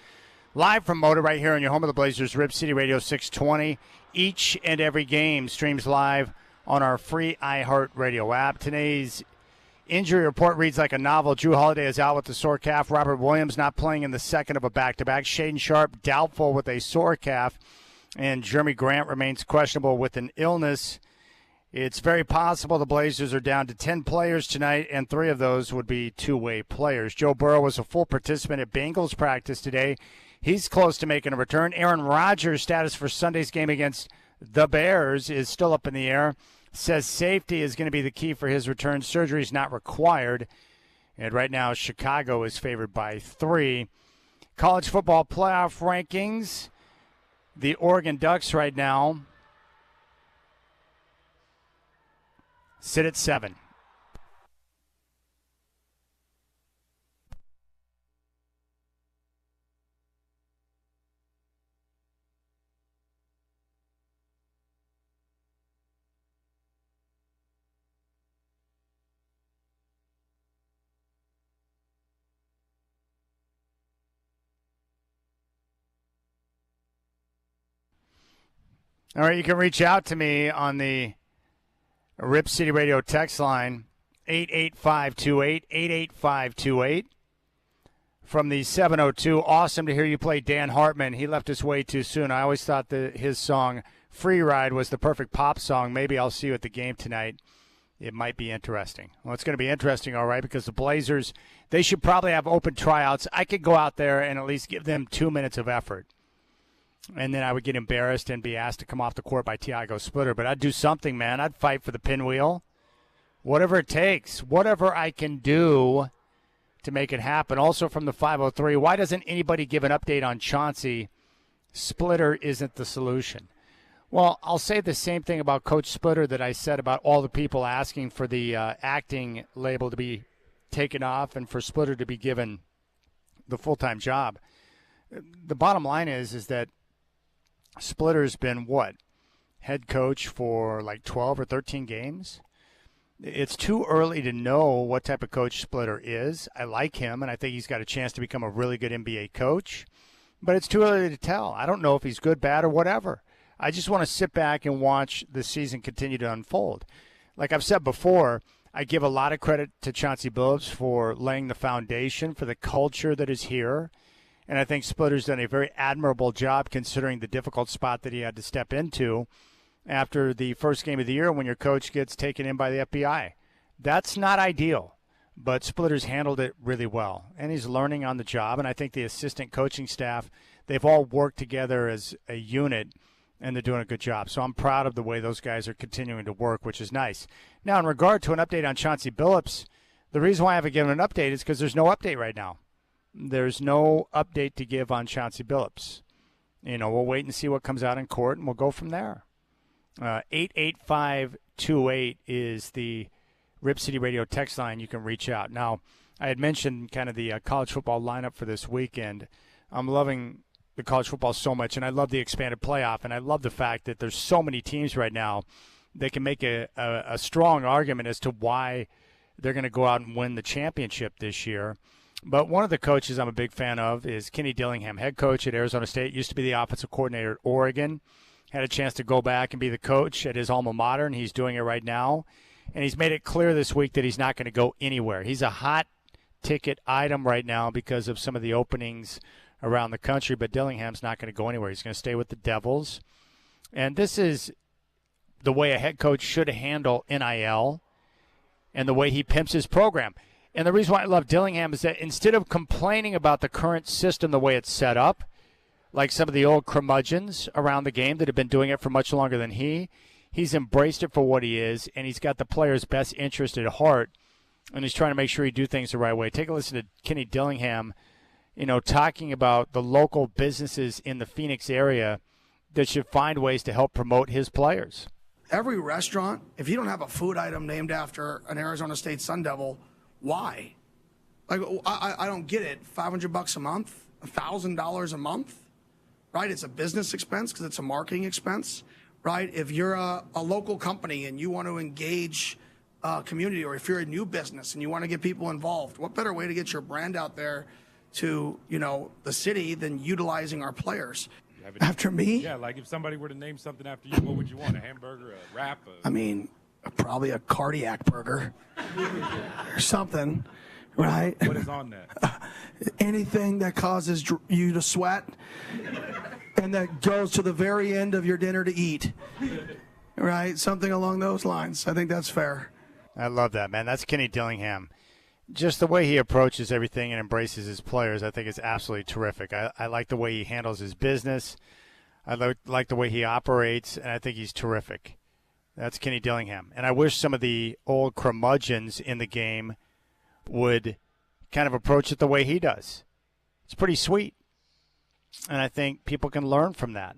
Live from Moda right here on your home of the Blazers, Rip City Radio 620. Each and every game streams live on our free iHeartRadio app. Today's injury report reads like a novel. Drew Holiday is out with a sore calf. Robert Williams not playing in the second of a back-to-back. Shaedon Sharpe doubtful with a sore calf. And Jeremy Grant remains questionable with an illness. It's very possible the Blazers are down to 10 players tonight, and 3 of those would be two-way players. Joe Burrow was a full participant at Bengals practice today. He's close to making a return. Aaron Rodgers' status for Sunday's game against the Bears is still up in the air. Says safety is going to be the key for his return. Surgery is not required. And right now, Chicago is favored by 3. College football playoff rankings. The Oregon Ducks right now sit at 7. All right, you can reach out to me on the Rip City Radio text line, 88528, 88528. From the 702, awesome to hear you play Dan Hartman. He left us way too soon. I always thought that his song, Free Ride, was the perfect pop song. Maybe I'll see you at the game tonight. It might be interesting. Well, it's going to be interesting, all right, because the Blazers, they should probably have open tryouts. I could go out there and at least give them 2 minutes of effort. And then I would get embarrassed and be asked to come off the court by Tiago Splitter. But I'd do something, man. I'd fight for the pinwheel. Whatever it takes. Whatever I can do to make it happen. Also from the 503, why doesn't anybody give an update on Chauncey? Splitter isn't the solution. Well, I'll say the same thing about Coach Splitter that I said about all the people asking for the acting label to be taken off and for Splitter to be given the full-time job. The bottom line is that Splitter's been, head coach for like 12 or 13 games? It's too early to know what type of coach Splitter is. I like him, and I think he's got a chance to become a really good NBA coach. But it's too early to tell. I don't know if he's good, bad, or whatever. I just want to sit back and watch the season continue to unfold. Like I've said before, I give a lot of credit to Chauncey Billups for laying the foundation for the culture that is here. And I think Splitter's done a very admirable job considering the difficult spot that he had to step into after the first game of the year when your coach gets taken in by the FBI. That's not ideal, but Splitter's handled it really well. And he's learning on the job, and I think the assistant coaching staff, they've all worked together as a unit, and they're doing a good job. So I'm proud of the way those guys are continuing to work, which is nice. Now, in regard to an update on Chauncey Billups, the reason why I haven't given an update is because there's no update right now. There's no update to give on Chauncey Billups. We'll wait and see what comes out in court, and we'll go from there. 88528 is the Rip City Radio text line. You can reach out. Now, I had mentioned kind of the college football lineup for this weekend. I'm loving the college football so much, and I love the expanded playoff, and I love the fact that there's so many teams right now that can make a strong argument as to why they're going to go out and win the championship this year. But one of the coaches I'm a big fan of is Kenny Dillingham, head coach at Arizona State, used to be the offensive coordinator at Oregon, had a chance to go back and be the coach at his alma mater, and he's doing it right now. And he's made it clear this week that he's not going to go anywhere. He's a hot ticket item right now because of some of the openings around the country, but Dillingham's not going to go anywhere. He's going to stay with the Devils. And this is the way a head coach should handle NIL and the way he pimps his program. And the reason why I love Dillingham is that instead of complaining about the current system, the way it's set up, like some of the old curmudgeons around the game that have been doing it for much longer than he's embraced it for what he is, and he's got the player's best interest at heart, and he's trying to make sure he do things the right way. Take a listen to Kenny Dillingham, talking about the local businesses in the Phoenix area that should find ways to help promote his players. Every restaurant, if you don't have a food item named after an Arizona State Sun Devil, why? Like, I don't get it. $500 a month, $1,000 a month, right? It's a business expense because it's a marketing expense, right? If you're a local company and you want to engage community, or if you're a new business and you want to get people involved, what better way to get your brand out there to, the city than utilizing our players? After me? Yeah, like if somebody were to name something after you, what would you want? A hamburger, a wrap? Probably a cardiac burger or something, right? What is on that? Anything that causes you to sweat and that goes to the very end of your dinner to eat, right? Something along those lines. I think that's fair. I love that, man. That's Kenny Dillingham. Just the way he approaches everything and embraces his players, I think is absolutely terrific. I like the way he handles his business. I like the way he operates, and I think he's terrific. That's Kenny Dillingham. And I wish some of the old curmudgeons in the game would kind of approach it the way he does. It's pretty sweet. And I think people can learn from that.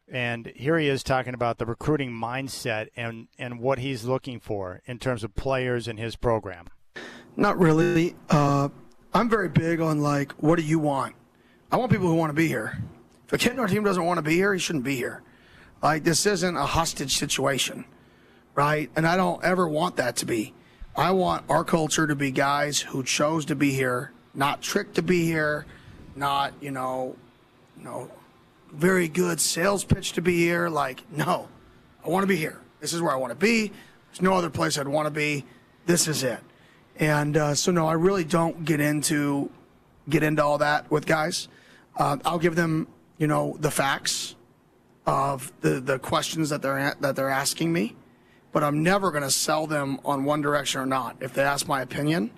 And here he is talking about the recruiting mindset and what he's looking for in terms of players in his program. Not really. I'm very big on, what do you want? I want people who want to be here. If a kid on our team doesn't want to be here, he shouldn't be here. This isn't a hostage situation, right? And I don't ever want that to be. I want our culture to be guys who chose to be here, not tricked to be here, not, very good sales pitch to be here. No, I want to be here. This is where I want to be. There's no other place I'd want to be. This is it. And so, no, I really don't get into all that with guys. I'll give them, the facts of the questions that they're asking me, but I'm never going to sell them on one direction or not. If they ask my opinion,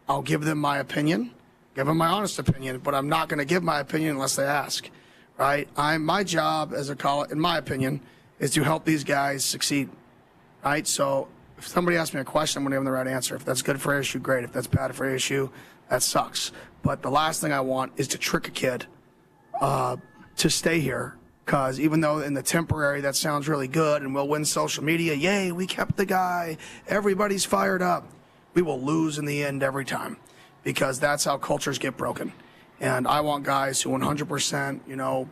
I'll give them my opinion, give them my honest opinion, but I'm not going to give my opinion unless they ask. Right? My job as a college, in my opinion, is to help these guys succeed. Right? So if somebody asks me a question, I'm going to give them the right answer. If that's good for ASU, great. If that's bad for ASU, that sucks. But the last thing I want is to trick a kid to stay here. Because even though in the temporary that sounds really good and we'll win social media, yay, we kept the guy, everybody's fired up, we will lose in the end every time. Because that's how cultures get broken. And I want guys who 100%,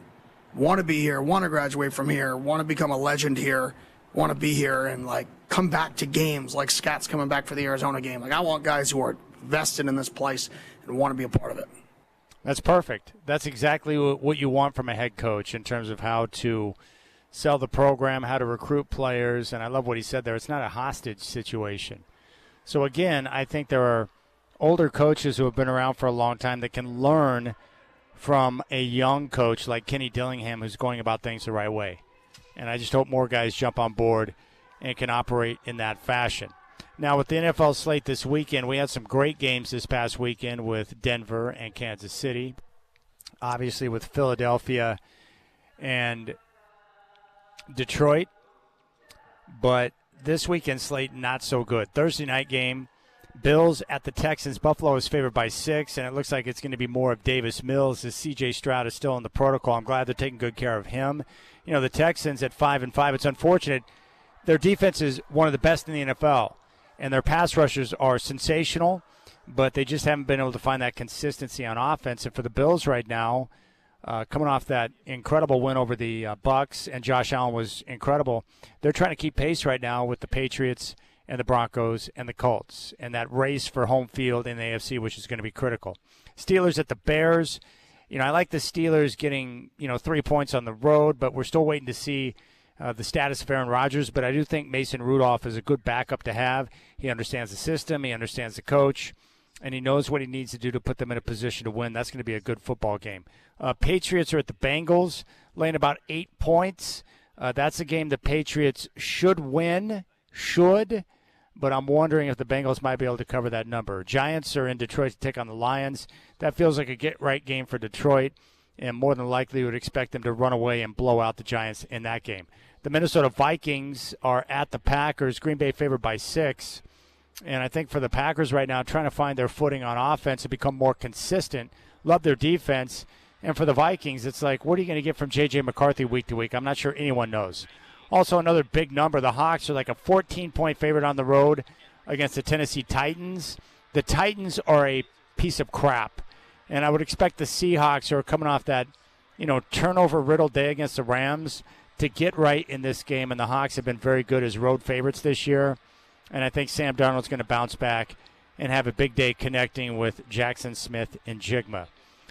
want to be here, want to graduate from here, want to become a legend here, want to be here and, come back to games like Scott's coming back for the Arizona game. I want guys who are vested in this place and want to be a part of it. That's perfect. That's exactly what you want from a head coach in terms of how to sell the program, how to recruit players. And I love what he said there. It's not a hostage situation. So, again, I think there are older coaches who have been around for a long time that can learn from a young coach like Kenny Dillingham who's going about things the right way. And I just hope more guys jump on board and can operate in that fashion. Now, with the NFL slate this weekend, we had some great games this past weekend with Denver and Kansas City. Obviously with Philadelphia and Detroit. But this weekend slate, not so good. Thursday night game, Bills at the Texans. Buffalo is favored by 6, and it looks like it's going to be more of Davis Mills as C.J. Stroud is still in the protocol. I'm glad they're taking good care of him. The Texans at 5-5, it's unfortunate. Their defense is one of the best in the NFL, and their pass rushers are sensational, but they just haven't been able to find that consistency on offense. And for the Bills right now, coming off that incredible win over the Bucks, and Josh Allen was incredible, they're trying to keep pace right now with the Patriots and the Broncos and the Colts, and that race for home field in the AFC, which is going to be critical. Steelers at the Bears. I like the Steelers getting, 3 points on the road, but we're still waiting to see the status of Aaron Rodgers. But I do think Mason Rudolph is a good backup to have. He understands the system, he understands the coach, and he knows what he needs to do to put them in a position to win. That's going to be a good football game. Patriots are at the Bengals, laying about 8 points. That's a game the Patriots should win, but I'm wondering if the Bengals might be able to cover that number. Giants are in Detroit to take on the Lions. That feels like a get-right game for Detroit, and more than likely would expect them to run away and blow out the Giants in that game. The Minnesota Vikings are at the Packers. Green Bay favored by 6. And I think for the Packers right now, trying to find their footing on offense and become more consistent, love their defense. And for the Vikings, it's like, what are you going to get from J.J. McCarthy week to week? I'm not sure anyone knows. Also, another big number. The Hawks are like a 14-point favorite on the road against the Tennessee Titans. The Titans are a piece of crap. And I would expect the Seahawks, who are coming off that, turnover-riddled day against the Rams, to get right in this game, and the Hawks have been very good as road favorites this year. And I think Sam Darnold's going to bounce back and have a big day connecting with Jackson Smith and Jigma.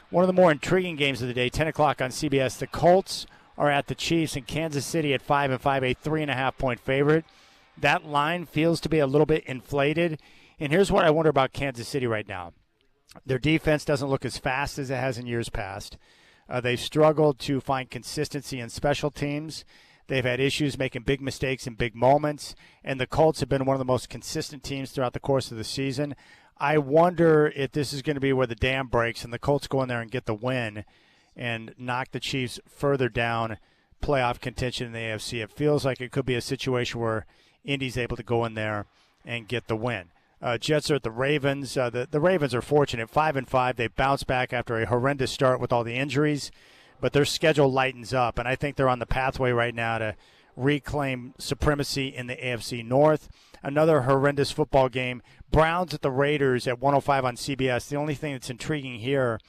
One of the more intriguing games of the day, 10 o'clock on CBS. The Colts are at the Chiefs in Kansas City at 5-5, a 3.5-point favorite. That line feels to be a little bit inflated. And here's what I wonder about Kansas City right now. Their defense doesn't look as fast as it has in years past. They've struggled to find consistency in special teams. They've had issues making big mistakes in big moments. And the Colts have been one of the most consistent teams throughout the course of the season. I wonder if this is going to be where the dam breaks and the Colts go in there and get the win and knock the Chiefs further down playoff contention in the AFC. It feels like it could be a situation where Indy's able to go in there and get the win. Jets are at the Ravens. The Ravens are fortunate, 5-5. They bounced back after a horrendous start with all the injuries, but their schedule lightens up, and I think they're on the pathway right now to reclaim supremacy in the AFC North. Another horrendous football game. Browns at the Raiders at 105 on CBS. The only thing that's intriguing here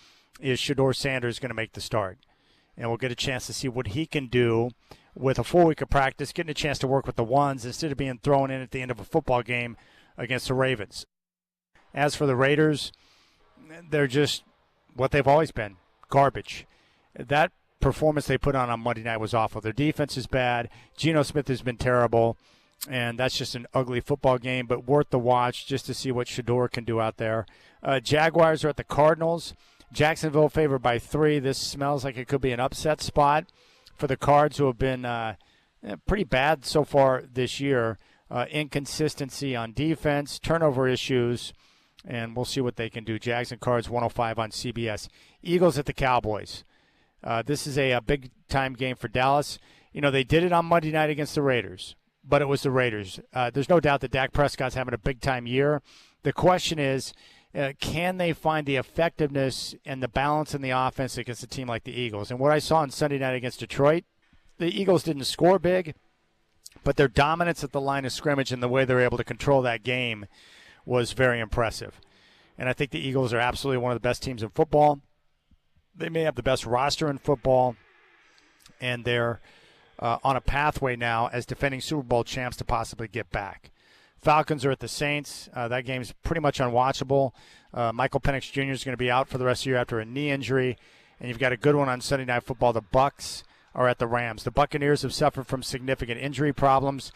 is Shedeur Sanders going to make the start, and we'll get a chance to see what he can do with a full week of practice, getting a chance to work with the ones instead of being thrown in at the end of a football game against the Ravens. As for the Raiders, they're just what they've always been, garbage. That performance they put on Monday night was awful. Their defense is bad. Geno Smith has been terrible, and that's just an ugly football game, but worth the watch just to see what Shedeur can do out there. Jaguars are at the Cardinals. Jacksonville favored by 3. This smells like it could be an upset spot for the Cards, who have been pretty bad so far this year. Inconsistency on defense, turnover issues, and we'll see what they can do. Jags and Cards, 105 on CBS. Eagles at the Cowboys. This is a big-time game for Dallas. You know, they did it on Monday night against the Raiders, but it was the Raiders. There's no doubt that Dak Prescott's having a big-time year. The question is, can they find the effectiveness and the balance in the offense against a team like the Eagles? And what I saw on Sunday night against Detroit, the Eagles didn't score big, but their dominance at the line of scrimmage and the way they're able to control that game was very impressive. And I think the Eagles are absolutely one of the best teams in football. They may have the best roster in football, and they're on a pathway now as defending Super Bowl champs to possibly get back. Falcons are at the Saints. That game's pretty much unwatchable. Michael Penix Jr. is going to be out for the rest of the year after a knee injury. And you've got a good one on Sunday Night Football. The Bucs are at the Rams. The Buccaneers have suffered from significant injury problems.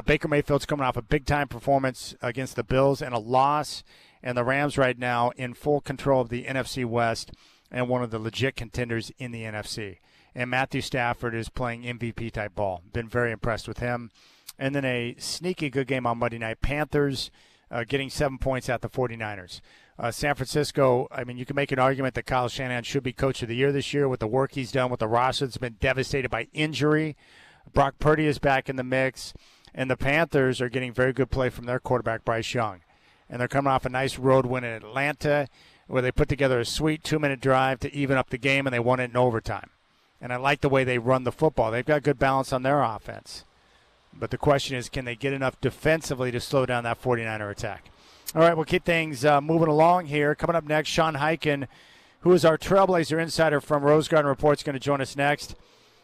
Baker Mayfield's coming off a big-time performance against the Bills and a loss. And the Rams right now in full control of the NFC West and one of the legit contenders in the NFC. And Matthew Stafford is playing MVP-type ball. Been very impressed with him. And then a sneaky good game on Monday night. Panthers getting 7 points at the 49ers. San Francisco, I mean, you can make an argument that Kyle Shanahan should be Coach of the Year this year with the work he's done with the roster that's been devastated by injury. Brock Purdy is back in the mix. And the Panthers are getting very good play from their quarterback, Bryce Young. And they're coming off a nice road win in Atlanta where they put together a sweet 2-minute drive to even up the game, and they won it in overtime. And I like the way they run the football. They've got good balance on their offense. But the question is, can they get enough defensively to slow down that 49er attack? All right, we'll keep things moving along here. Coming up next, Sean Hyken, who is our Trailblazer insider from Rose Garden Report, is going to join us next.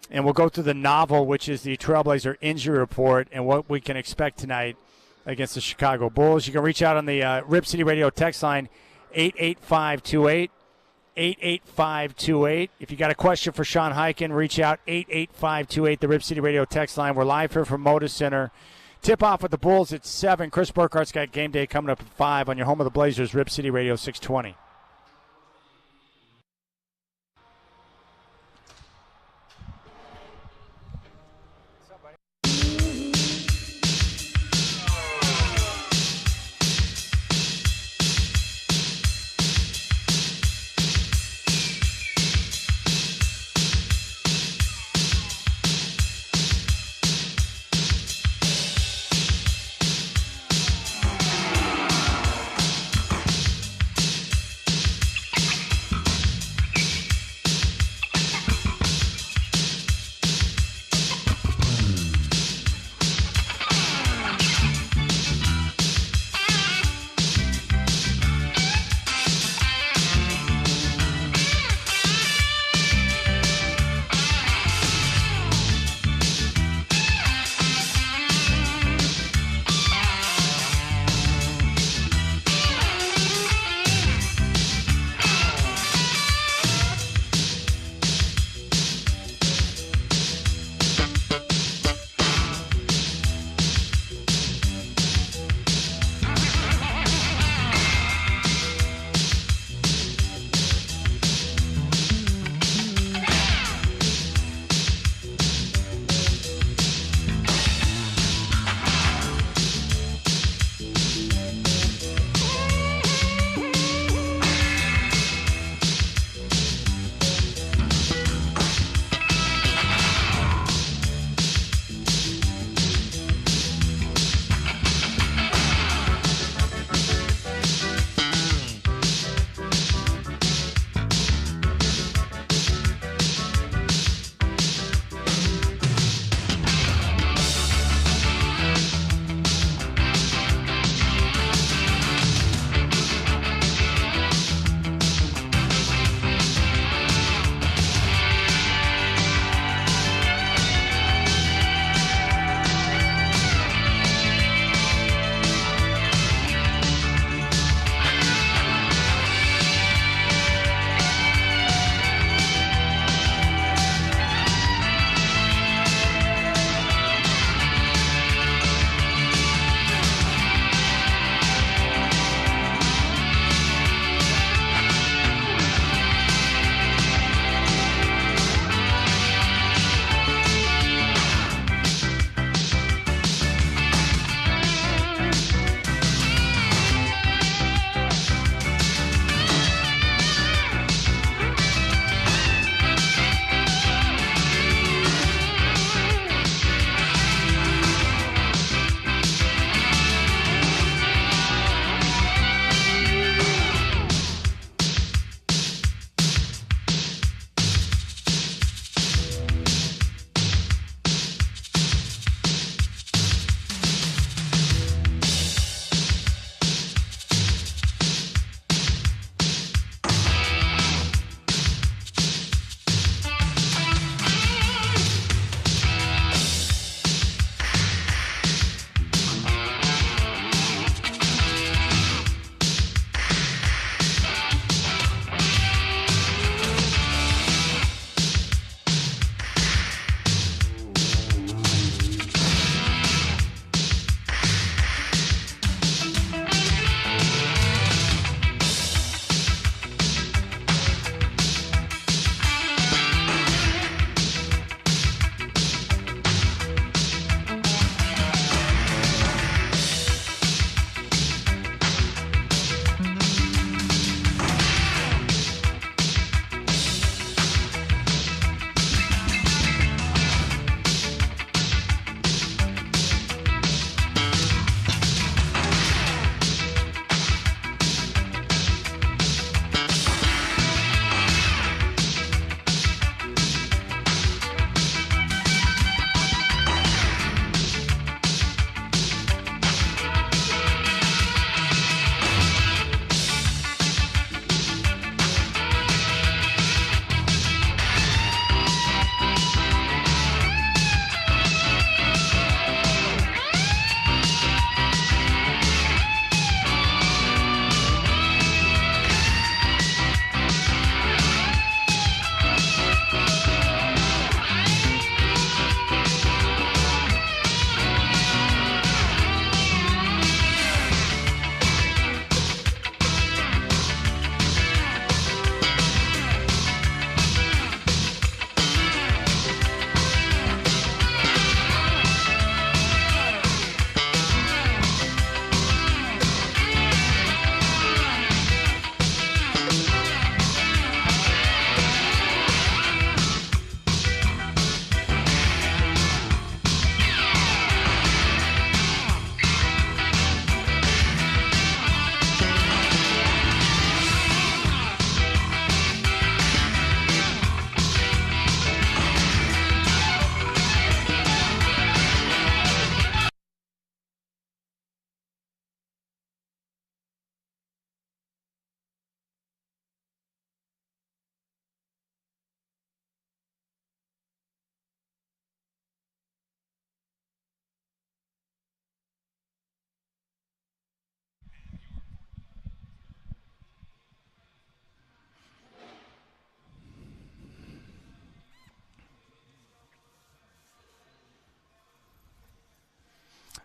And we'll go through the novel, which is the Trailblazer Injury Report, and what we can expect tonight against the Chicago Bulls. You can reach out on the Rip City Radio text line, 88528. 88528. If you got a question for Sean Hyken, reach out, 88528, the Rip City Radio text line. We're live here from Moda Center. Tip-off with the Bulls at 7. Chris Burkhart's got game day coming up at 5 on your home of the Blazers, Rip City Radio 620.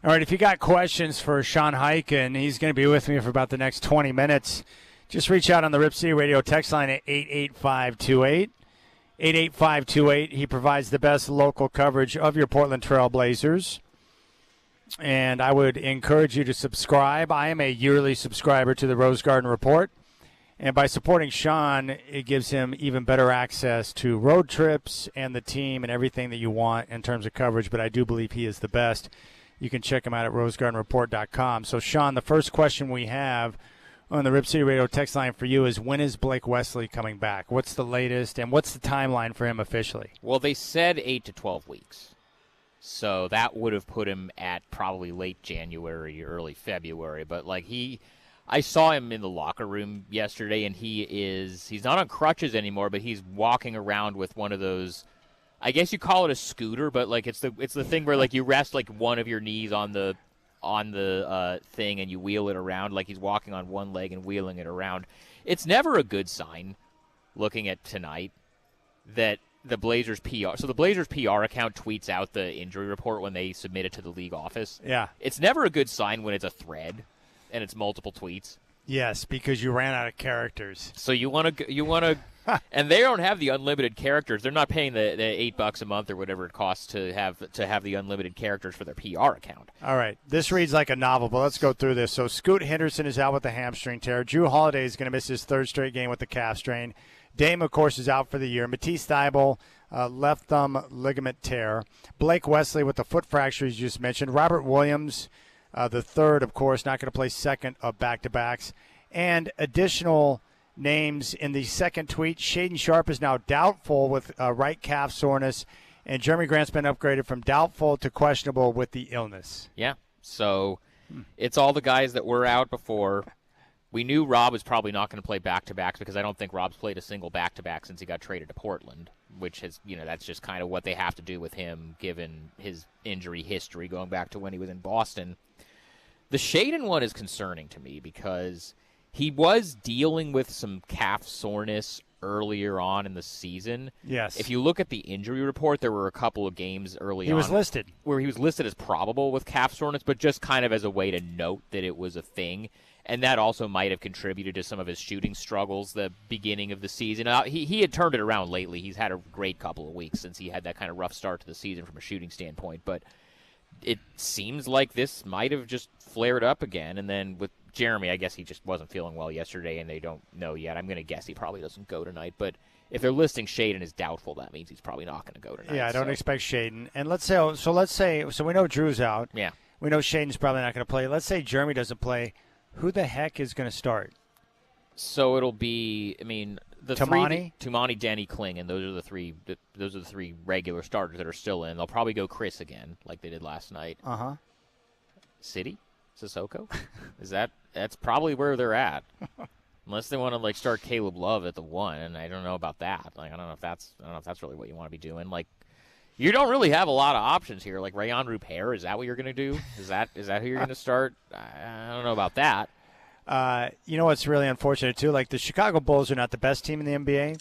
All right, if you got questions for Sean Hike, and he's going to be with me for about the next 20 minutes, just reach out on the Rip City Radio text line at 88528. 88528. He provides the best local coverage of your Portland Trail Blazers. And I would encourage you to subscribe. I am a yearly subscriber to the Rose Garden Report. And by supporting Sean, it gives him even better access to road trips and the team and everything that you want in terms of coverage. But I do believe he is the best. You can check him out at rosegardenreport.com. So, Sean, the first question we have on the Rip City Radio text line for you is, when is Blake Wesley coming back? What's the latest, and what's the timeline for him officially? Well, they said 8 to 12 weeks. So that would have put him at probably late January, early February. But, I saw him in the locker room yesterday, and he's not on crutches anymore, but he's walking around with one of those, I guess you call it a scooter, but it's the thing where you rest one of your knees on the thing and you wheel it around, like he's walking on one leg and wheeling it around. It's never a good sign, looking at tonight, that the Blazers PR. So the Blazers PR account tweets out the injury report when they submit it to the league office. Yeah. It's never a good sign when it's a thread and it's multiple tweets. Yes, because you ran out of characters. So you want to, and they don't have the unlimited characters. They're not paying the $8 a month or whatever it costs to have the unlimited characters for their PR account. All right, this reads like a novel, but let's go through this. So Scoot Henderson is out with a hamstring tear. Drew Holiday is going to miss his third straight game with the calf strain. Dame, of course, is out for the year. Matisse Thybulle, left thumb ligament tear. Blake Wesley with the foot fracture you just mentioned. Robert Williams, the third, of course, not going to play second of back-to-backs. And additional names in the second tweet, Shaden Sharp is now doubtful with right calf soreness, and Jeremy Grant's been upgraded from doubtful to questionable with the illness. Yeah, so it's all the guys that were out before. We knew Rob was probably not going to play back-to-backs because I don't think Rob's played a single back-to-back since he got traded to Portland, which has, that's just kind of what they have to do with him given his injury history going back to when he was in Boston. The Shaden one is concerning to me because he was dealing with some calf soreness earlier on in the season. Yes. If you look at the injury report, there were a couple of games early on. He was listed. Where he was listed as probable with calf soreness, but just kind of as a way to note that it was a thing. And that also might have contributed to some of his shooting struggles the beginning of the season. He had turned it around lately. He's had a great couple of weeks since he had that kind of rough start to the season from a shooting standpoint. But it seems like this might have just flared up again. And then with Jeremy, I guess he just wasn't feeling well yesterday, and they don't know yet. I'm going to guess he probably doesn't go tonight. But if they're listing Shaden as doubtful, that means he's probably not going to go tonight. Yeah, I don't expect Shaden. And let's say we know Drew's out. Yeah. We know Shaden's probably not going to play. Let's say Jeremy doesn't play. Who the heck is going to start? So it'll be, the Tamani, Tumani, Denny, Kling, and those are the three regular starters that are still in. They'll probably go Chris again, like they did last night. City, Sissoko, that's probably where they're at, unless they want to start Caleb Love at the 1, and I don't know about that. I don't know if that's really what you want to be doing. You don't really have a lot of options here. Rayon Rupert, is that what you're going to do? Is that who you're going to start? I don't know about that. You know what's really unfortunate, too? The Chicago Bulls are not the best team in the NBA,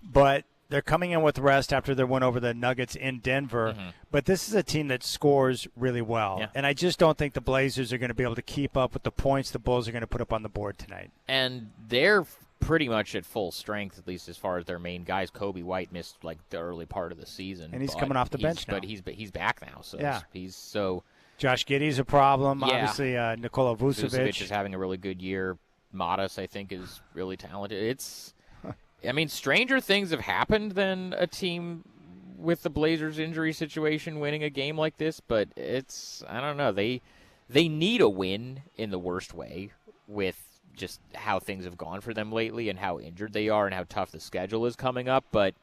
but they're coming in with rest after their win over the Nuggets in Denver. Mm-hmm. But this is a team that scores really well. Yeah. And I just don't think the Blazers are going to be able to keep up with the points the Bulls are going to put up on the board tonight. And they're pretty much at full strength, at least as far as their main guys. Kobe White missed the early part of the season, and he's coming off the bench now. But he's back now, so yeah. he's so. Josh Giddey's a problem. Yeah. Obviously, Nikola Vucevic is having a really good year. Modest, I think, is really talented. It's, stranger things have happened than a team with the Blazers injury situation winning a game like this, but I don't know. They need a win in the worst way with just how things have gone for them lately and how injured they are and how tough the schedule is coming up. But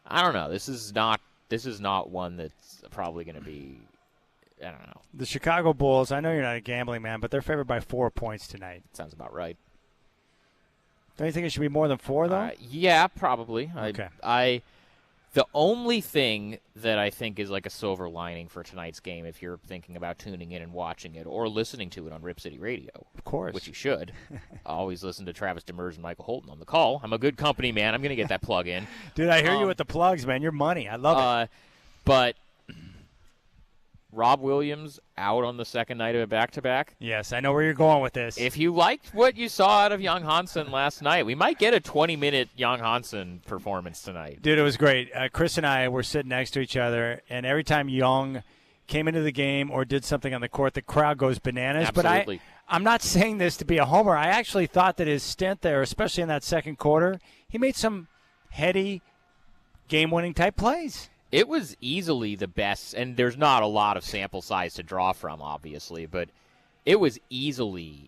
I don't know. This is not one that's probably going to be. I don't know. The Chicago Bulls. I know you're not a gambling man, but they're favored by 4 points tonight. Sounds about right. Don't you think it should be more than 4 though? Yeah, probably. Okay. The only thing that I think is a silver lining for tonight's game, if you're thinking about tuning in and watching it or listening to it on Rip City Radio, of course, which you should, always listen to Travis Demers and Michael Holton on the call. I'm a good company man. I'm going to get that plug in. Dude, I hear you with the plugs, man. You're money. I love it. But Rob Williams out on the second night of a back-to-back. Yes, I know where you're going with this. If you liked what you saw out of Young Hansen last night, we might get a 20-minute Young Hansen performance tonight. Dude, it was great. Chris and I were sitting next to each other, and every time Young came into the game or did something on the court, the crowd goes bananas. Absolutely. But I'm not saying this to be a homer. I actually thought that his stint there, especially in that second quarter, he made some heady, game-winning type plays. It was easily the best, and there's not a lot of sample size to draw from, obviously, but it was easily,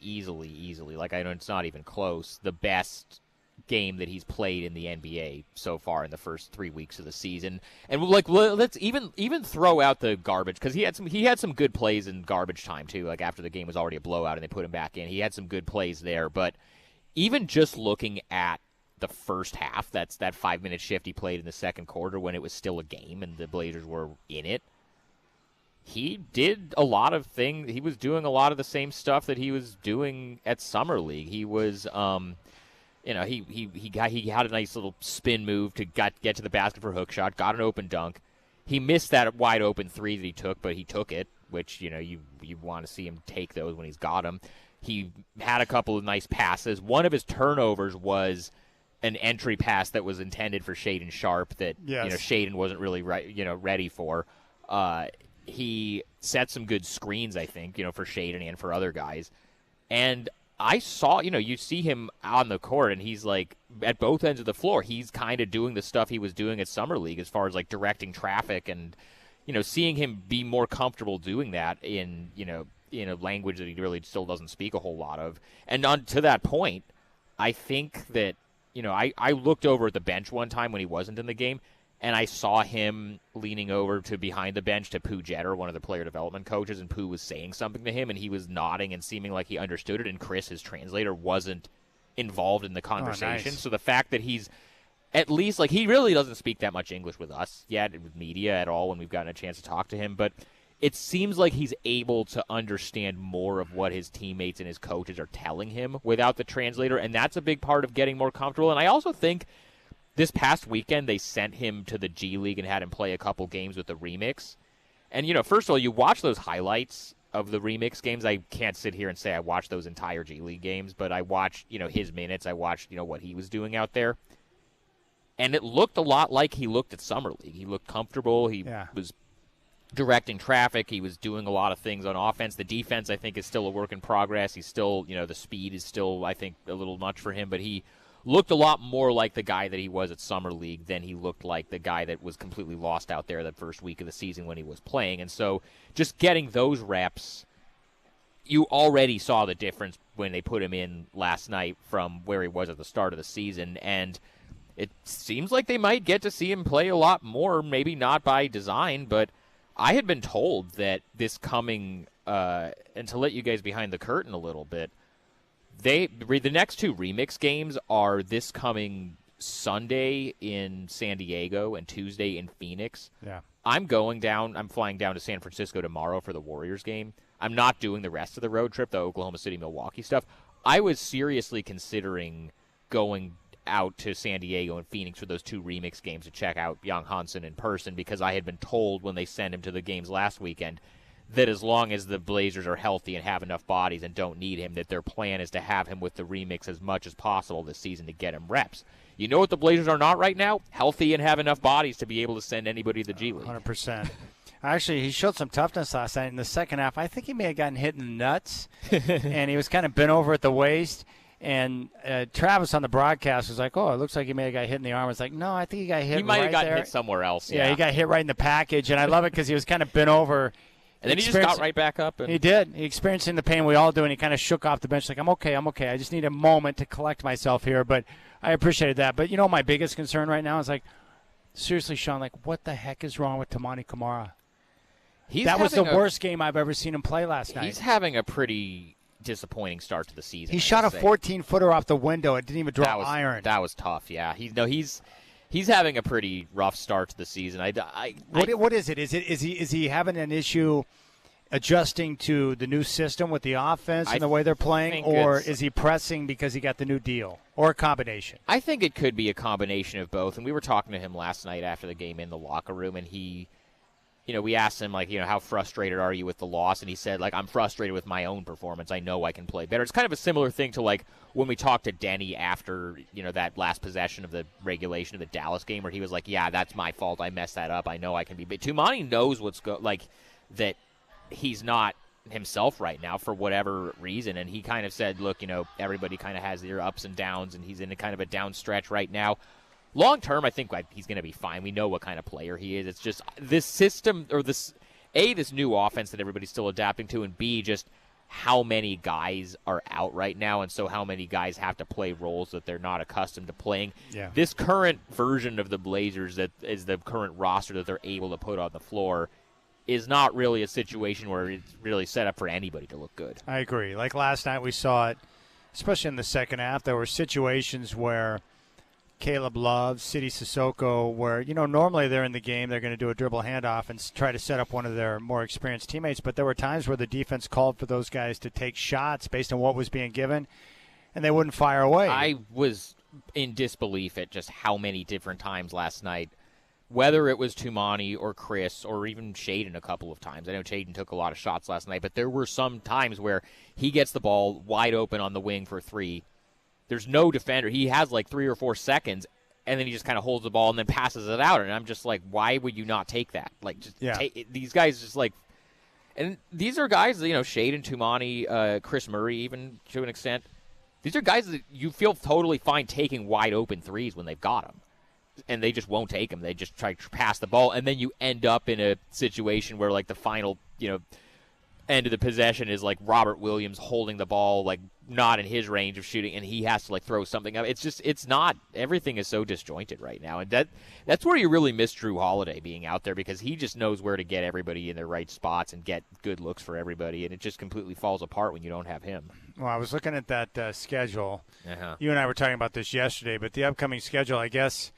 like I know it's not even close, the best game that he's played in the NBA so far in the first 3 weeks of the season. And like, let's even throw out the garbage, because he had some good plays in garbage time too. Like after the game was already a blowout and they put him back in, he had some good plays there. But even just looking at the first half, that's that 5-minute shift he played in the second quarter when it was still a game and the Blazers were in it. He did a lot of things. He was doing a lot of the same stuff that he was doing at Summer League. He was, he had a nice little spin move to get to the basket for a hook shot, got an open dunk. He missed that wide open three that he took, but he took it, which, you want to see him take those when he's got them. He had a couple of nice passes. One of his turnovers was an entry pass that was intended for Shaedon Sharpe that Shaedon wasn't really ready for. He set some good screens, I think, for Shaedon and for other guys. And I saw, you see him on the court, and he's like at both ends of the floor. He's kind of doing the stuff he was doing at Summer League as far as like directing traffic and seeing him be more comfortable doing that in a language that he really still doesn't speak a whole lot of. And on to that point, I think that. I looked over at the bench one time when he wasn't in the game, and I saw him leaning over to behind the bench to Pooh Jeter, one of the player development coaches, and Pooh was saying something to him, and he was nodding and seeming like he understood it, and Chris, his translator, wasn't involved in the conversation. Nice. So the fact that he's at least, like, he really doesn't speak that much English with us yet, with media at all when we've gotten a chance to talk to him, but it seems like he's able to understand more of what his teammates and his coaches are telling him without the translator, and that's a big part of getting more comfortable. And I also think this past weekend they sent him to the G League and had him play a couple games with the Remix. And, first of all, you watch those highlights of the Remix games. I can't sit here and say I watched those entire G League games, but I watched, his minutes. I watched, what he was doing out there. And it looked a lot like he looked at Summer League. He looked comfortable. He was directing traffic. He was doing a lot of things on offense. The defense, I think, is still a work in progress. He's still, the speed is still, I think, a little much for him, but he looked a lot more like the guy that he was at Summer League than he looked like the guy that was completely lost out there that first week of the season when he was playing. And so just getting those reps, you already saw the difference when they put him in last night from where he was at the start of the season. And it seems like they might get to see him play a lot more, maybe not by design, but I had been told that this coming, and to let you guys behind the curtain a little bit, the next two Remix games are this coming Sunday in San Diego and Tuesday in Phoenix. Yeah. I'm flying down to San Francisco tomorrow for the Warriors game. I'm not doing the rest of the road trip, the Oklahoma City, Milwaukee stuff. I was seriously considering going out to San Diego and Phoenix for those two Remix games to check out Young Hansen in person, because I had been told when they sent him to the games last weekend that as long as the Blazers are healthy and have enough bodies and don't need him, that their plan is to have him with the Remix as much as possible this season to get him reps. You know what the Blazers are not right now? Healthy and have enough bodies to be able to send anybody to the G League. 100%. Actually, he showed some toughness last night in the second half. I think he may have gotten hit in the nuts, and he was kind of bent over at the waist. And Travis on the broadcast was like, "Oh, it looks like he may have got hit in the arm." It's like, no, I think he got hit. He might right have gotten there. hit somewhere else. Yeah, he got hit right in the package, and I love it because he was kind of bent over. And then he just got right back up. He did. He experiencing the pain we all do, and he kind of shook off the bench like, I'm okay. I just need a moment to collect myself here. But I appreciated that. But, my biggest concern right now is, like, seriously, Sean, like, what the heck is wrong with Tamani Kamara? That was the worst game I've ever seen him play last night. He's having a pretty disappointing start to the season. He shot a 14-footer off the window. It didn't even draw iron. That was tough, yeah. He's having a pretty rough start to the season. What is it? Is he having an issue adjusting to the new system with the offense and the way they're playing, or is he pressing because he got the new deal, or a combination? I think it could be a combination of both. And we were talking to him last night after the game in the locker room, and we asked him, like, how frustrated are you with the loss? And he said, like, I'm frustrated with my own performance. I know I can play better. It's kind of a similar thing to, like, when we talked to Denny after, that last possession of the regulation of the Dallas game where he was like, yeah, that's my fault. I messed that up. I know I can be. But Tumani knows that he's not himself right now for whatever reason. And he kind of said, look, everybody kind of has their ups and downs, and he's in a kind of a down stretch right now. Long term, I think he's going to be fine. We know what kind of player he is. It's just this system, or this new offense that everybody's still adapting to, and B, just how many guys are out right now, and so how many guys have to play roles that they're not accustomed to playing. Yeah. This current version of the Blazers, that is the current roster that they're able to put on the floor, is not really a situation where it's really set up for anybody to look good. I agree. Like last night we saw it, especially in the second half, there were situations where Caleb Love, Sidi Sissoko, where, normally they're in the game, they're going to do a dribble handoff and try to set up one of their more experienced teammates, but there were times where the defense called for those guys to take shots based on what was being given, and they wouldn't fire away. I was in disbelief at just how many different times last night, whether it was Tumani or Chris or even Shaden a couple of times. I know Shaden took a lot of shots last night, but there were some times where he gets the ball wide open on the wing for three. There's no defender. He has like 3 or 4 seconds, and then he just kind of holds the ball and then passes it out. And I'm just like, why would you not take that? Like, just take it. These guys just like, and these are guys, Shaden, Tumani, Chris Murray, even to an extent. These are guys that you feel totally fine taking wide open threes when they've got them. And they just won't take them. They just try to pass the ball, and then you end up in a situation where, like, the final, end of the possession is like Robert Williams holding the ball, like, not in his range of shooting, and he has to, like, throw something up. It's not. Everything is so disjointed right now, and that's where you really miss Drew Holiday being out there, because he just knows where to get everybody in their right spots and get good looks for everybody, and it just completely falls apart when you don't have him. Well, I was looking at that schedule. Uh-huh. You and I were talking about this yesterday, but the upcoming schedule, I guess,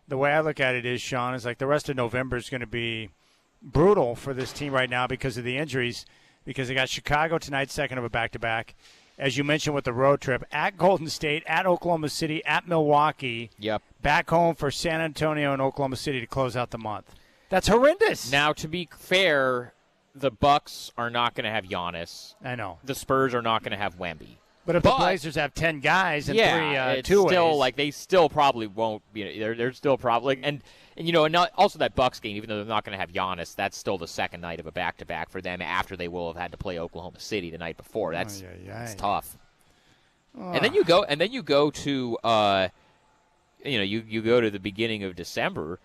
the way I look at it is, Sean, is like the rest of November is going to be brutal for this team right now because of the injuries, because they got Chicago tonight, second of a back-to-back. As you mentioned with the road trip, at Golden State, at Oklahoma City, at Milwaukee. Yep. Back home for San Antonio and Oklahoma City to close out the month. That's horrendous. Now, to be fair, the Bucks are not going to have Giannis. I know. The Spurs are not going to have Wemby. But if the Blazers have 10 guys and it's two still ways. like they still probably won't. They're still probably and also that Bucks game. Even though they're not going to have Giannis, that's still the second night of a back-to-back for them after they will have had to play Oklahoma City the night before. That's tough. And then you go to you go to the beginning of December.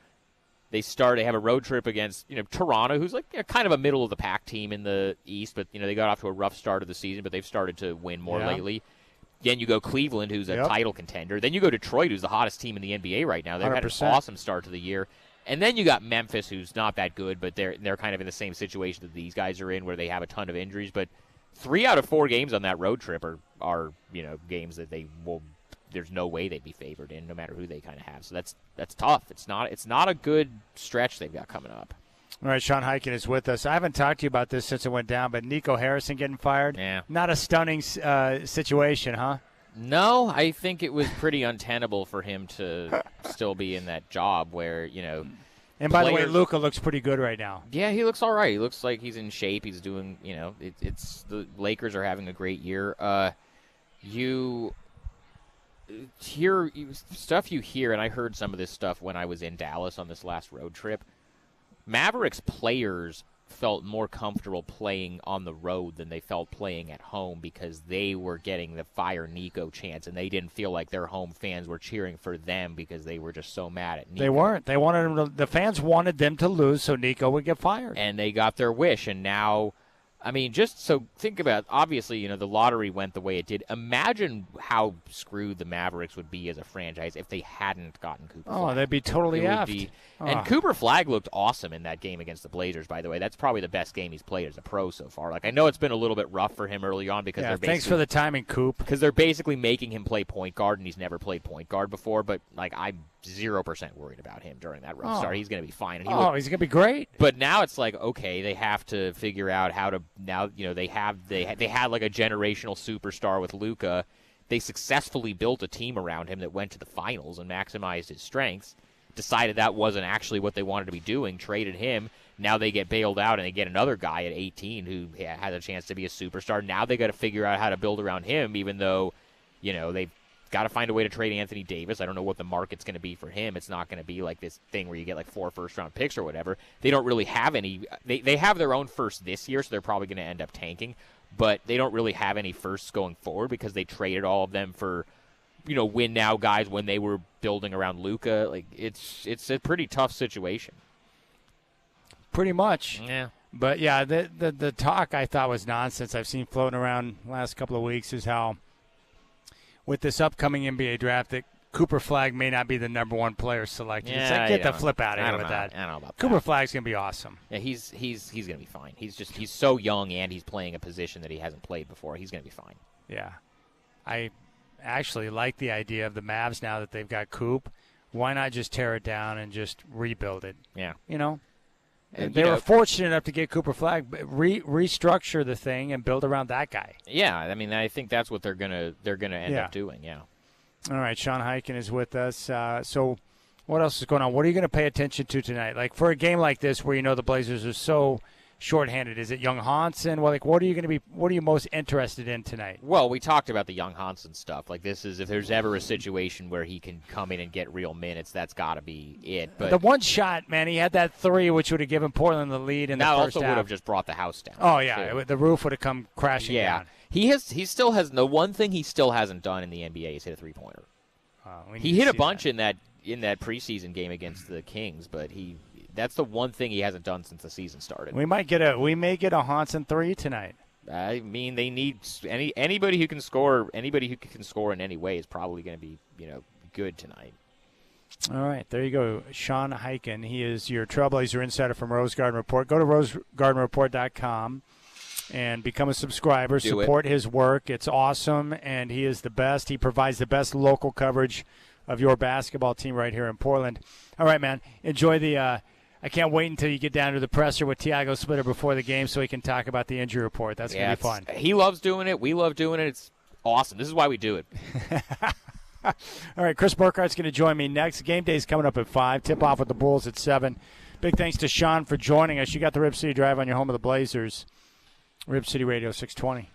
They have a road trip against Toronto, who's like kind of a middle of the pack team in the East, but they got off to a rough start of the season, but they've started to win more lately. Then you go Cleveland, who's a title contender. Then you go Detroit, who's the hottest team in the NBA right now. They've 100%. Had an awesome start to the year. And then you got Memphis, who's not that good, but they're kind of in the same situation that these guys are in, where they have a ton of injuries. But 3 out of 4 games on that road trip are games that they will. There's no way they'd be favored in, no matter who they kind of have. So that's tough. It's not a good stretch they've got coming up. All right, Sean Highkin is with us. I haven't talked to you about this since it went down, but Nico Harrison getting fired. Yeah. Not a stunning situation, huh? No, I think it was pretty untenable for him to still be in that job where, And by the way, Luka looks pretty good right now. Yeah, he looks all right. He looks like he's in shape. He's doing, it's the Lakers are having a great year. You hear stuff you hear, and I heard some of this stuff when I was in Dallas on this last road trip. Mavericks players felt more comfortable playing on the road than they felt playing at home because they were getting the fire Nico chants, and they didn't feel like their home fans were cheering for them because they were just so mad at Nico. They weren't. They wanted him the fans wanted them to lose so Nico would get fired. And they got their wish, and now just so think about it. Obviously, the lottery went the way it did. Imagine how screwed the Mavericks would be as a franchise if they hadn't gotten Cooper Flag. Oh, they'd be totally effed. And Cooper Flag looked awesome in that game against the Blazers, by the way. That's probably the best game he's played as a pro so far. Like, I know it's been a little bit rough for him early on because they're thanks for the timing, Coop. Because they're basically making him play point guard, and he's never played point guard before. But, I'm 0% worried about him during that rough start. He's going to be fine. And he's going to be great. But now it's like, okay, they have to figure out how to now. They had like a generational superstar with Luka. They successfully built a team around him that went to the finals and maximized his strengths. Decided that wasn't actually what they wanted to be doing. Traded him. Now they get bailed out and they get another guy at 18 who has a chance to be a superstar. Now they got to figure out how to build around him, even though, they've got to find a way to trade Anthony Davis. I don't know what the market's going to be for him. It's not going to be like this thing where you get like 4 first-round picks or whatever. They don't really have any. They have their own first this year, so they're probably going to end up tanking. But they don't really have any firsts going forward because they traded all of them for, win now guys when they were building around Luka. Like it's a pretty tough situation. Pretty much. Yeah. But yeah, the talk I thought was nonsense. I've seen floating around the last couple of weeks is how with this upcoming NBA draft that Cooper Flagg may not be the number 1 player selected. Yeah, it's like, get the flip out of here with that. I don't know about Cooper that. Flagg's gonna be awesome. Yeah, he's gonna be fine. He's so young and he's playing a position that he hasn't played before. He's gonna be fine. Yeah. I actually like the idea of the Mavs now that they've got Coop. Why not just tear it down and just rebuild it? Yeah. And they were fortunate enough to get Cooper Flagg, but restructure the thing and build around that guy. Yeah, I mean, I think that's what they're gonna end up doing. Yeah. All right, Sean Highkin is with us. So, what else is going on? What are you going to pay attention to tonight? Like for a game like this, where the Blazers are so shorthanded, is it Young Hansen? Well, like what are you most interested in tonight? Well, we talked about the Young Hansen stuff. Like this is if there's ever a situation where he can come in and get real minutes, that's got to be it. But the one shot, man, he had that 3, which would have given Portland the lead in the first half. That also would have just brought the house down. Oh yeah, the roof would have come crashing down. He still has the one thing he still hasn't done in the NBA is hit a 3-pointer. He hit a bunch in that preseason game against the Kings, but that's the one thing he hasn't done since the season started. We may get a Hansen 3 tonight. I mean, they need anybody who can score. Anybody who can score in any way is probably going to be good tonight. All right, there you go, Sean Highkin. He is your Trailblazer insider from Rose Garden Report. Go to rosegardenreport.com and become a subscriber. Support his work. It's awesome, and he is the best. He provides the best local coverage of your basketball team right here in Portland. All right, man. Enjoy the I can't wait until you get down to the presser with Tiago Splitter before the game so he can talk about the injury report. That's going to be fun. He loves doing it. We love doing it. It's awesome. This is why we do it. All right, Chris Burkhart's going to join me next. Game day's coming up at 5. Tip-off with the Bulls at 7. Big thanks to Sean for joining us. You got the Rip City Drive on your home of the Blazers. Rip City Radio 620.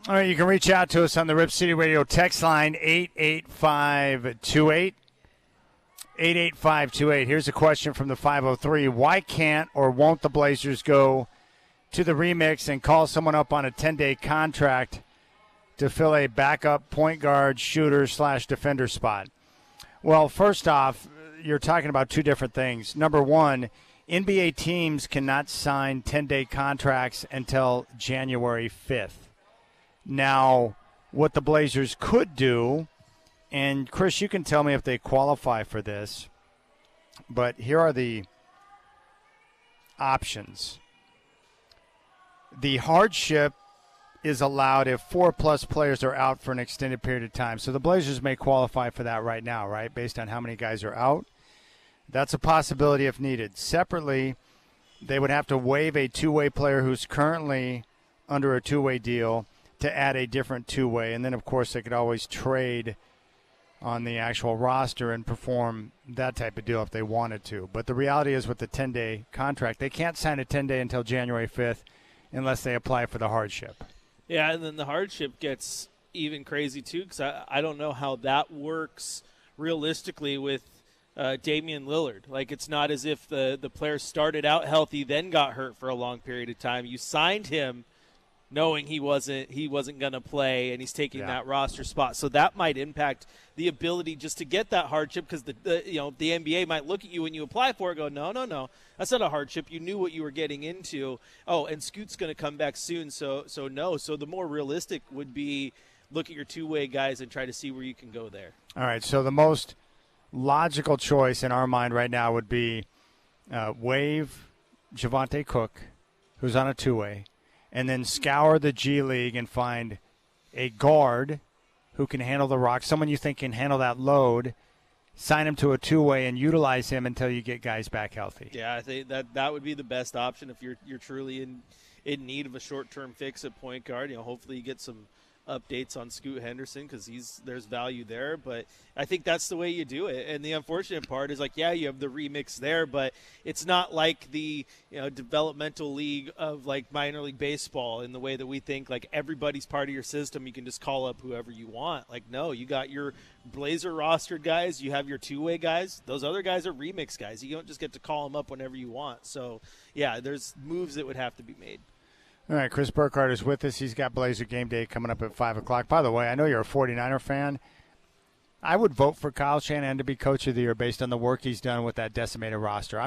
All right, you can reach out to us on the Rip City Radio text line, 88528. 88528. Here's a question from the 503. Why can't or won't the Blazers go to the remix and call someone up on a 10-day contract to fill a backup point guard, shooter / defender spot? Well, first off, you're talking about two different things. Number one, NBA teams cannot sign 10-day contracts until January 5th. Now, what the Blazers could do, and Chris, you can tell me if they qualify for this, but here are the options. The hardship is allowed if 4+ players are out for an extended period of time. So the Blazers may qualify for that right now, right, based on how many guys are out. That's a possibility if needed. Separately, they would have to waive a two-way player who's currently under a two-way deal to add a different two-way. And then, of course, they could always trade on the actual roster and perform that type of deal if they wanted to. But the reality is with the 10-day contract, they can't sign a 10-day until January 5th unless they apply for the hardship. Yeah, and then the hardship gets even crazy, too, because I don't know how that works realistically with Damian Lillard. Like, it's not as if the player started out healthy, then got hurt for a long period of time. You signed him knowing he wasn't going to play, and he's taking that roster spot. So that might impact the ability just to get that hardship, because the NBA might look at you when you apply for it, and go, no, that's not a hardship. You knew what you were getting into. Oh, and Scoot's going to come back soon, so no. So the more realistic would be look at your two-way guys and try to see where you can go there. All right, so the most logical choice in our mind right now would be waive Javonte Cook, who's on a two-way, and then scour the G League and find a guard who can handle the rock, someone you think can handle that load, sign him to a two-way and utilize him until you get guys back healthy. Yeah, I think that would be the best option if you're truly in need of a short-term fix at point guard. Hopefully you get some updates on Scoot Henderson, because there's value there, but I think that's the way you do it. And the unfortunate part is, you have the remix there, but it's not like the developmental league of minor league baseball in the way that we think everybody's part of your system. You can just call up whoever you want. No, you got your Blazer rostered guys, you have your two-way guys. Those other guys are remix guys. You don't just get to call them up whenever you want. So yeah, there's moves that would have to be made. All right, Chris Burkhardt is with us. He's got Blazer Game Day coming up at 5 o'clock. By the way, I know you're a 49er fan. I would vote for Kyle Shanahan to be Coach of the Year based on the work he's done with that decimated roster.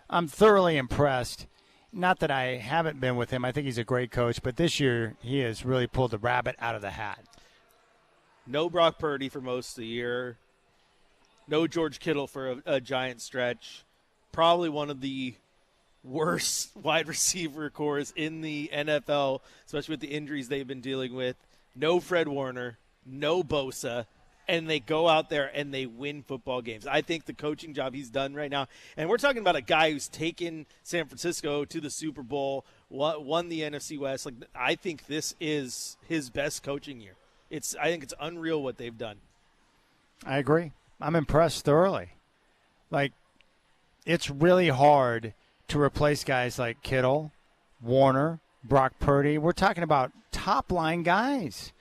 I'm thoroughly impressed. Not that I haven't been with him. I think he's a great coach. But this year, he has really pulled the rabbit out of the hat. No Brock Purdy for most of the year. No George Kittle for a giant stretch. Probably one of the worst wide receiver cores in the NFL, especially with the injuries they've been dealing with. No Fred Warner, no Bosa, and they go out there and they win football games. I think the coaching job he's done right now, and we're talking about a guy who's taken San Francisco to the Super Bowl, won the NFC West. I think this is his best coaching year. I think it's unreal what they've done. I agree. I'm impressed thoroughly. It's really hard to replace guys like Kittle, Warner, Brock Purdy. We're talking about top-line guys.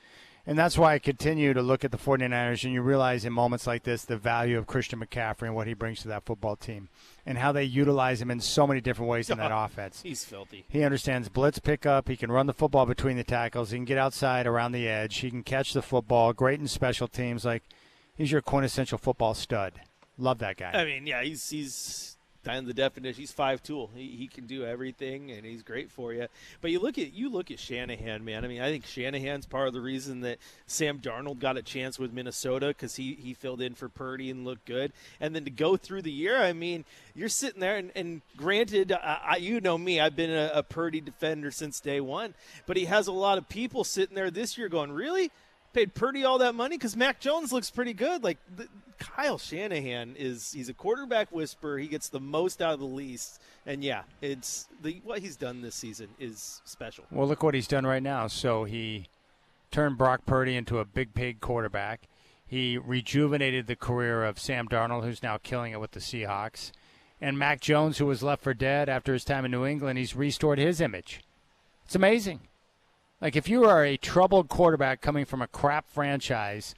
And that's why I continue to look at the 49ers, and you realize in moments like this the value of Christian McCaffrey and what he brings to that football team and how they utilize him in so many different ways in that offense. He's filthy. He understands blitz pickup. He can run the football between the tackles. He can get outside around the edge. He can catch the football. Great in special teams. He's your quintessential football stud. Love that guy. I mean, yeah, he's kind of the definition. He's 5-tool. He can do everything, and he's great for you. But you look at Shanahan, man. I mean, I think Shanahan's part of the reason that Sam Darnold got a chance with Minnesota, because he filled in for Purdy and looked good. And then to go through the year, I mean, you're sitting there, and granted, you know me, I've been a Purdy defender since day one, but he has a lot of people sitting there this year going, really? Paid Purdy all that money? Because Mac Jones looks pretty good. Kyle Shanahan he's a quarterback whisperer. He gets the most out of the least. And, yeah, what he's done this season is special. Well, look what he's done right now. So he turned Brock Purdy into a big-paid quarterback. He rejuvenated the career of Sam Darnold, who's now killing it with the Seahawks. And Mac Jones, who was left for dead after his time in New England, he's restored his image. It's amazing. Like, if you are a troubled quarterback coming from a crap franchise,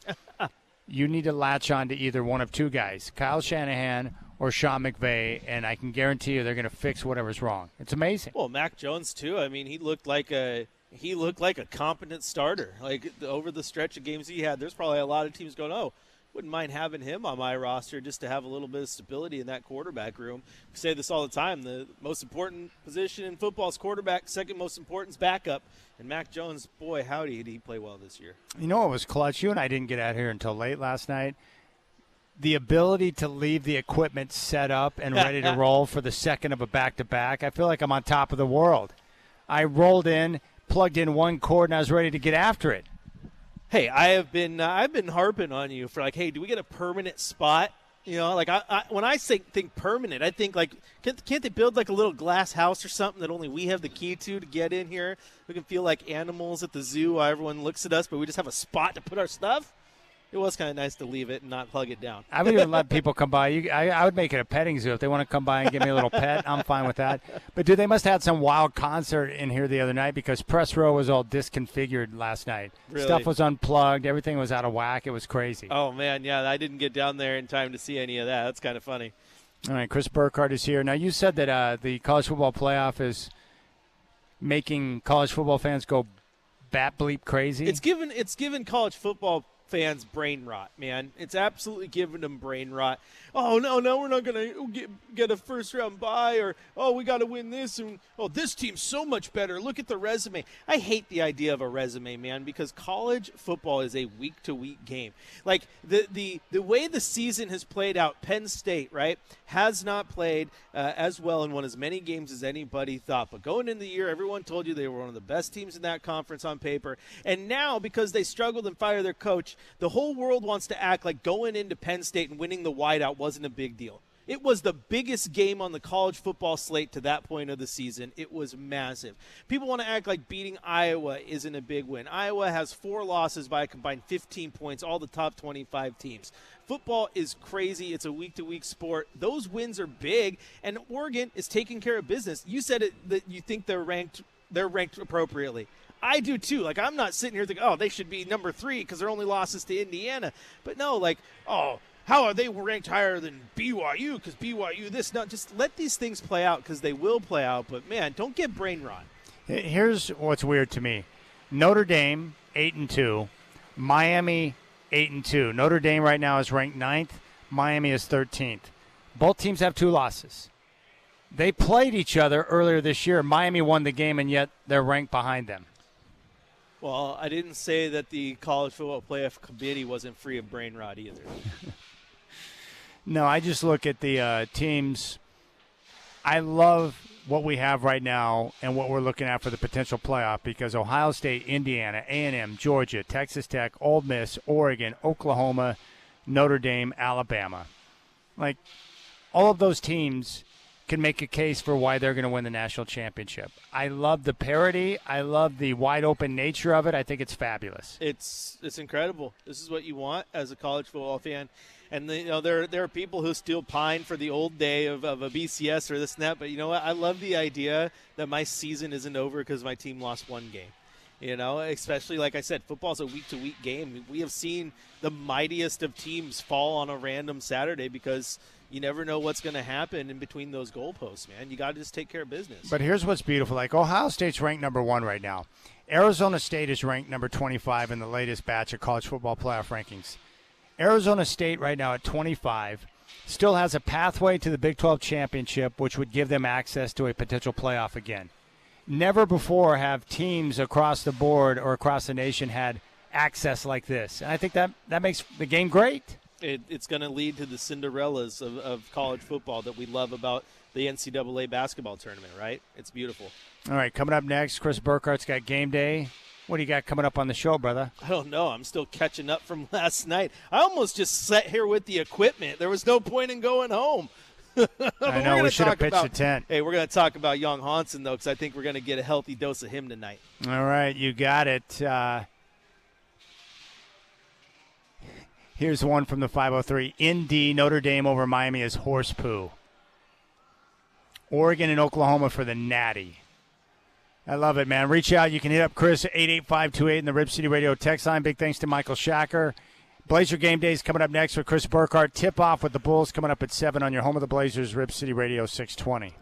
you need to latch on to either one of two guys, Kyle Shanahan or Sean McVay, and I can guarantee you they're going to fix whatever's wrong. It's amazing. Well, Mac Jones too. I mean, he looked like a competent starter. Like over the stretch of games he had, there's probably a lot of teams going, "Oh, wouldn't mind having him on my roster just to have a little bit of stability in that quarterback room." We say this all the time. The most important position in football is quarterback. Second most important is backup. And Mac Jones, boy, howdy, did he play well this year. You know what was clutch? You and I didn't get out here until late last night. The ability to leave the equipment set up and ready to roll for the second of a back-to-back, I feel like I'm on top of the world. I rolled in, plugged in one cord, and I was ready to get after it. Hey, I've been harping on you for like, hey, do we get a permanent spot? You know, like when I think permanent, I think like can't they build like a little glass house or something that only we have the key to get in here? We can feel like animals at the zoo while everyone looks at us, but we just have a spot to put our stuff. It was kind of nice to leave it and not plug it down. I would even let people come by. I would make it a petting zoo. If they want to come by and give me a little pet, I'm fine with that. But, dude, they must have had some wild concert in here the other night because press row was all disconfigured last night. Really? Stuff was unplugged. Everything was out of whack. It was crazy. Oh, man, yeah, I didn't get down there in time to see any of that. That's kind of funny. All right, Chris Burkhardt is here. Now, you said that the college football playoff is making college football fans go bat bleep crazy. It's given college football fans brain rot, man. It's absolutely giving them brain rot. Oh, no, we're not going to get a first-round bye, or, oh, we got to win this, and, oh, this team's so much better. Look at the resume. I hate the idea of a resume, man, because college football is a week-to-week game. Like, the way the season has played out, Penn State, right, has not played as well and won as many games as anybody thought. But going into the year, everyone told you they were one of the best teams in that conference on paper. And now, because they struggled and fired their coach, the whole world wants to act like going into Penn State and winning the whiteout wasn't a big deal. It was the biggest game on the college football slate to that point of the season. It was massive. People want to act like beating Iowa isn't a big win. Iowa has 4 losses by a combined 15 points, all the top 25 teams. Football is crazy. It's a week-to-week sport. Those wins are big, and Oregon is taking care of business. You said it that you think they're ranked appropriately. I do too. Like, I'm not sitting here thinking, oh, they should be number 3 because their only losses to Indiana. But no, like, oh, how are they ranked higher than BYU because BYU this? No, just let these things play out because they will play out. But, man, don't get brain rot. Here's what's weird to me. Notre Dame, 8-2. Miami, 8-2. Notre Dame right now is ranked 9th. Miami is 13th. Both teams have 2 losses. They played each other earlier this year. Miami won the game, and yet they're ranked behind them. Well, I didn't say that the college football playoff committee wasn't free of brain rot either. No, I just look at the teams. I love what we have right now and what we're looking at for the potential playoff because Ohio State, Indiana, A&M, Georgia, Texas Tech, Ole Miss, Oregon, Oklahoma, Notre Dame, Alabama. Like, all of those teams can make a case for why they're going to win the national championship. I love the parity. I love the wide-open nature of it. I think it's fabulous. It's incredible. This is what you want as a college football fan. And there are people who still pine for the old day of a BCS or this and that. But you know what? I love the idea that my season isn't over because my team lost one game. You know, especially, like I said, football's a week-to-week game. We have seen the mightiest of teams fall on a random Saturday because you never know what's going to happen in between those goalposts, man. You got to just take care of business. But here's what's beautiful. Like, Ohio State's ranked number 1 right now. Arizona State is ranked number 25 in the latest batch of college football playoff rankings. Arizona State right now at 25 still has a pathway to the Big 12 championship, which would give them access to a potential playoff again. Never before have teams across the board or across the nation had access like this. And I think that makes the game great. It's going to lead to the Cinderellas of college football that we love about the NCAA basketball tournament, right? It's beautiful. All right, coming up next, Chris Burkhardt's got game day. What do you got coming up on the show, brother? I don't know. I'm still catching up from last night. I almost just sat here with the equipment. There was no point in going home. I know, we should have pitched a tent. Hey, we're going to talk about Young Hansen, though, because I think we're going to get a healthy dose of him tonight. All right, you got it. Here's one from the 503. Indy, Notre Dame over Miami is horse poo. Oregon and Oklahoma for the Natty. I love it, man. Reach out. You can hit up Chris at 88528 in the Rip City Radio text line. Big thanks to Michael Shacker. Blazer Game Day is coming up next with Chris Burkhardt. Tip-off with the Bulls coming up at 7 on your home of the Blazers, Rip City Radio 620.